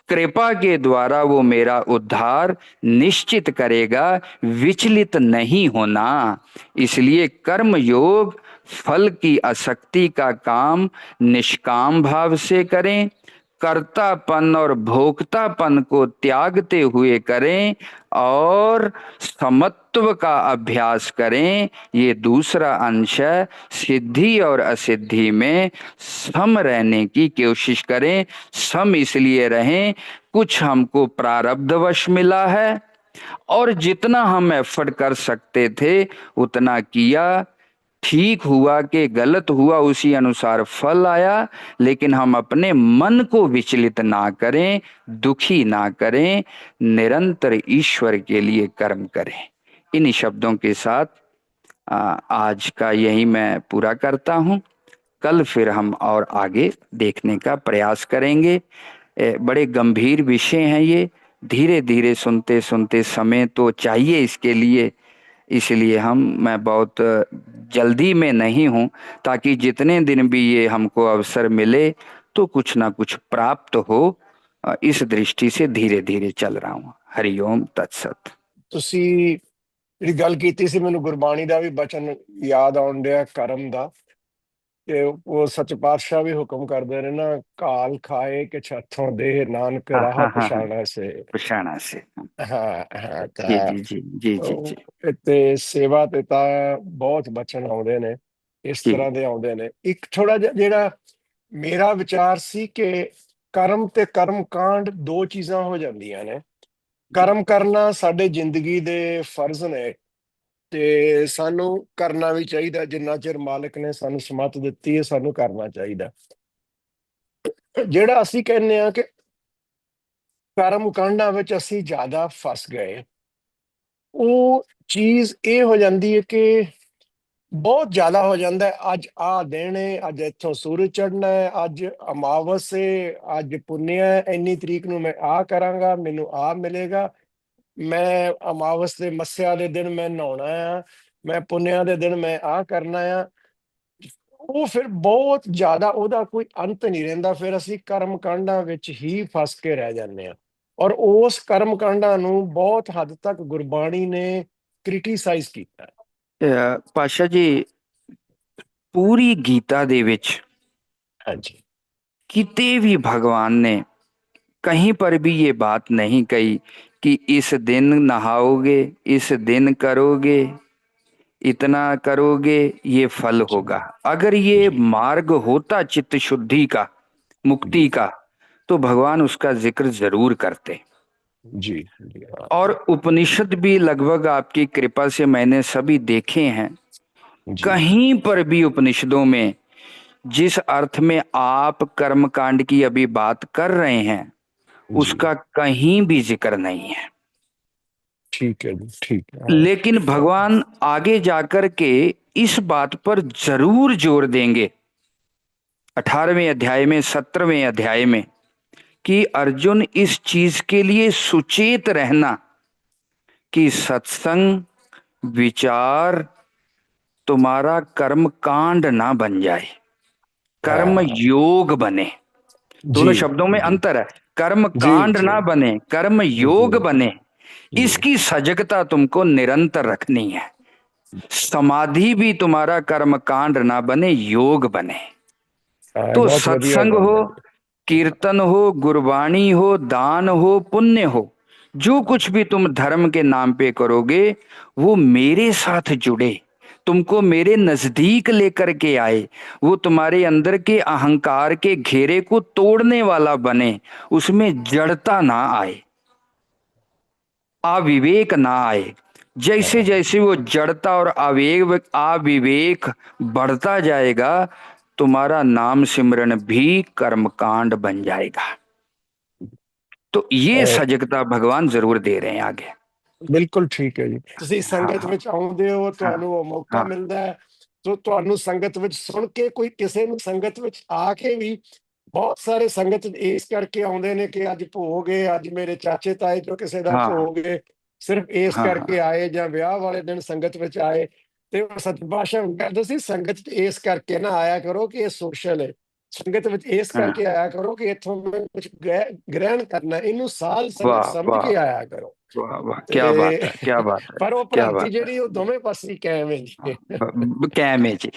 कृपा के द्वारा वो मेरा उद्धार निश्चित करेगा। विचलित नहीं होना। इसलिए कर्म योग फल की आसक्ति का काम निष्काम भाव से करें, कर्तापन और भोक्तापन को त्यागते हुए करें और समत्व का अभ्यास करें। ये दूसरा अंश है। सिद्धि और असिद्धि में सम रहने की कोशिश करें। सम इसलिए रहें, कुछ हमको प्रारब्धवश मिला है और जितना हम एफर्ट कर सकते थे उतना किया। ठीक हुआ कि गलत हुआ उसी अनुसार फल आया, लेकिन हम अपने मन को विचलित ना करें, दुखी ना करें, निरंतर ईश्वर के लिए कर्म करें। इन शब्दों के साथ आज का यही मैं पूरा करता हूं। कल फिर हम और आगे देखने का प्रयास करेंगे। बड़े गंभीर विषय हैं ये। धीरे धीरे सुनते सुनते समय तो चाहिए इसके लिए, इसलिए मैं बहुत जल्दी में नहीं हूं, ताकि जितने दिन भी ये हमको अवसर मिले तो कुछ ना कुछ प्राप्त हो। इस दृष्टि से धीरे धीरे चल रहा हूं। हरिओम तत्सत। ਤੁਸੀਂ ਜਿਹੜੀ ਗੱਲ ਕੀਤੀ ਸੀ, ਮੈਨੂੰ ਗੁਰਬਾਣੀ ਦਾ ਵੀ ਬਚਨ ਯਾਦ ਆਉਣ ਡਿਆ ਕਰਮ ਦਾ। ਤੇ ਉਹ ਸੱਚ ਪਾਤਸ਼ਾਹ ਵੀ ਹੁਕਮ ਕਰਦੇ ਨੇ ਨਾ, ਕਾਲ ਖਾਏ ਕਿ ਛੱਥੋਂ ਦੇ ਨਾਨਕ हाँ ਰਾਹ हाँ हाँ हाँ, ਪਛਾਣਾ ਸੇ। पुषाणा से। ਹਾਂ ਹਾਂ जी ਤਾਂ जी जी जी जी जी ਤੇ ਸੇਵਾ ਤੇ ਤਾਂ ਬਹੁਤ ਬਚਨ ਆਉਂਦੇ ਨੇ, ਇਸ जी। ਤਰ੍ਹਾਂ ਦੇ ਆਉਂਦੇ ਨੇ। ਇੱਕ ਥੋੜਾ ਜਿਹਾ ਜਿਹੜਾ ਮੇਰਾ ਵਿਚਾਰ ਸੀ ਕਿ ਕਰਮ ਤੇ ਕਰਮ ਕਾਂਡ ਦੋ ਚੀਜ਼ਾਂ ਹੋ ਜਾਂਦੀਆਂ ਨੇ। जी ਕਰਮ ਕਰਨਾ ਸਾਡੇ ਜ਼ਿੰਦਗੀ ਦੇ ਫਰਜ਼ ਨੇ ਤੇ ਸਾਨੂੰ ਕਰਨਾ ਵੀ ਚਾਹੀਦਾ। ਜਿੰਨਾ ਚਿਰ ਮਾਲਕ ਨੇ ਸਾਨੂੰ ਸਮੱਤ ਦਿੱਤੀ ਹੈ ਸਾਨੂੰ ਕਰਨਾ ਚਾਹੀਦਾ। ਜਿਹੜਾ ਅਸੀਂ ਕਹਿੰਦੇ ਆ ਕਿ ਕਰਮ ਕਾਂਡਾਂ ਵਿੱਚ ਅਸੀਂ ਜ਼ਿਆਦਾ ਫਸ ਗਏ, ਉਹ ਚੀਜ਼ ਇਹ ਹੋ ਜਾਂਦੀ ਹੈ ਕਿ ਬਹੁਤ ਜ਼ਿਆਦਾ ਹੋ ਜਾਂਦਾ ਹੈ। ਅੱਜ ਆਹ ਦਿਨ ਹੈ, ਅੱਜ ਇੱਥੋਂ ਸੂਰਜ ਚੜ੍ਹਨਾ ਹੈ, ਅੱਜ ਅਮਾਵਸ ਹੈ, ਅੱਜ ਪੁੰਨਿਆ ਹੈ, ਇੰਨੀ ਤਰੀਕ ਨੂੰ ਮੈਂ ਆਹ ਕਰਾਂਗਾ, ਮੈਨੂੰ ਆਹ ਮਿਲੇਗਾ। ਮੈਂ ਅਮਾਵਸ ਦੇ ਮੱਸਿਆ ਦੇ ਦਿਨ ਮੈਂ ਨਹਾਉਣਾ ਆ, ਮੈਂ ਪੁੰਨਿਆ ਦੇ ਦਿਨ ਮੈਂ ਆਹ ਕਰਨਾ ਆ। ਉਹ ਫਿਰ ਬਹੁਤ ਜ਼ਿਆਦਾ ਉਹਦਾ ਕੋਈ ਅੰਤ ਨਹੀਂ ਰਹਿੰਦਾ। ਫਿਰ ਅਸੀਂ ਕਰਮ ਕਾਂਡਾਂ ਵਿੱਚ ਹੀ ਫਸ ਕੇ ਰਹਿ ਜਾਂਦੇ ਹਾਂ। ਔਰ ਉਸ ਕਰਮ ਕਾਂਡਾਂ ਨੂੰ ਬਹੁਤ ਹੱਦ ਤੱਕ ਗੁਰਬਾਣੀ ਨੇ ਕ੍ਰਿਟੀਸਾਈਜ਼ ਕੀਤਾ। पाशा जी, पूरी गीता दे विच ਹਾਂਜੀ किते भी भगवान ने कहीं पर भी ये बात नहीं कही कि इस दिन नहाओगे, इस दिन करोगे, इतना करोगे ये फल ਜੀ होगा। अगर ये ਜੀ मार्ग होता चित्त शुद्धि का, मुक्ति ਜੀ का, तो भगवान उसका जिक्र जरूर करते। जी जी हाँ और उपनिषद भी लगभग आपकी कृपा से मैंने सभी देखे हैं। जी कहीं पर भी उपनिषदों में जिस अर्थ में आप कर्म कांड की अभी बात कर रहे हैं जी उसका कहीं भी जिक्र नहीं है। ठीक है जी, ठीक है हाँ। लेकिन भगवान आगे जाकर के इस बात पर जरूर जोर देंगे 18वें अध्याय में, 17वें अध्याय में, कि अर्जुन इस चीज के लिए सुचेत रहना कि सत्संग विचार तुम्हारा कर्म कांड ना बन जाए, कर्म हाँ योग बने। जी दोनों शब्दों में जी अंतर है। कर्म जी कांड जी ना बने, कर्म जी योग बने। जी इसकी सजगता तुमको निरंतर रखनी है। समाधि भी तुम्हारा कर्म कांड ना बने, योग बने। हाँ तो बहुत वधिया सत्संग गल हो, है जी। कीर्तन हो, गुरबाणी हो, दान हो, पुण्य हो, जो कुछ भी तुम धर्म के नाम पे करोगे वो मेरे साथ जुड़े, तुमको मेरे नजदीक लेकर के आए, वो तुम्हारे अंदर के अहंकार के घेरे को तोड़ने वाला बने, उसमें जड़ता ना आए, अविवेक ना आए। जैसे हाँ जैसे वो जड़ता और अविवेक बढ़ता जाएगा, तुम्हारा नाम सिमरन भी कर्मकांड बन जाएगा। तो ये अ, सजगता भगवान जरूर दे रहे हैं आगे। ਬਿਲਕੁਲ ਠੀਕ ਹੈ ਜੀ। ਤੁਸੀਂ हाँ ਸੰਗਤ हाँ ਵਿੱਚ ਆਉਂਦੇ ਹੋ, हाँ ਤੁਹਾਨੂੰ ਉਹ ਮੌਕਾ हाँ ਮਿਲਦਾ ਹੈ। ਸੋ ਤੁਹਾਨੂੰ ਸੰਗਤ ਵਿੱਚ ਸੁਣ ਕੇ, ਕੋਈ ਕਿਸੇ ਨੂੰ ਸੰਗਤ ਵਿੱਚ ਆ ਕੇ ਵੀ, ਬਹੁਤ ਸਾਰੇ ਸੰਗਤ ਇਸ ਕਰਕੇ ਆਉਂਦੇ ਨੇ ਕਿ ਅੱਜ ਭੋਗ ਹੈ, ਅੱਜ ਮੇਰੇ ਚਾਚੇ ਤਾਏ ਚੋਂ ਕਿਸੇ ਦਾ हाँ ਭੋਗ ਹੈ, ਸਿਰਫ ਇਸ हाँ ਕਰਕੇ हाँ ਆਏ, ਜਾਂ ਵਿਆਹ ਵਾਲੇ ਦਿਨ ਸੰਗਤ ਵਿੱਚ ਆਏ। ਤੇ ਉਹ ਸਤਿ ਕਹਿੰਦੇ ਸੀ, ਸੰਗਤ 'ਚ ਇਸ ਕਰਕੇ ਨਾ ਆਇਆ ਕਰੋ ਕਿ ਇਹ ਸੋਸ਼ਲ ਹੈ। ਸੰਗਤ ਵਿੱਚ ਇਸ हाँ। ਕਰਕੇ ਆਇਆ ਕਰੋ ਕਿ ਇੱਥੋਂ ਮੈਂ ਕੁਝ ਗ੍ਰਹਿਣ ਕਰਨਾ, ਇਹਨੂੰ ਸਾਧ ਸੰਗਤ वाह ਸਮਝ वाह ਕੇ आया करो। वाह वाह, क्या बात ਤੇ है, क्या बात है, ਪਰ ਉਹ क्या ਭ੍ਰਾਂਤੀ बात है। ਜਿਹੜੀ ਉਹ ਦੋਵੇਂ ਪਾਸੇ ਕਾਇਮ ਹੈ ਜੀ। कैम है जी।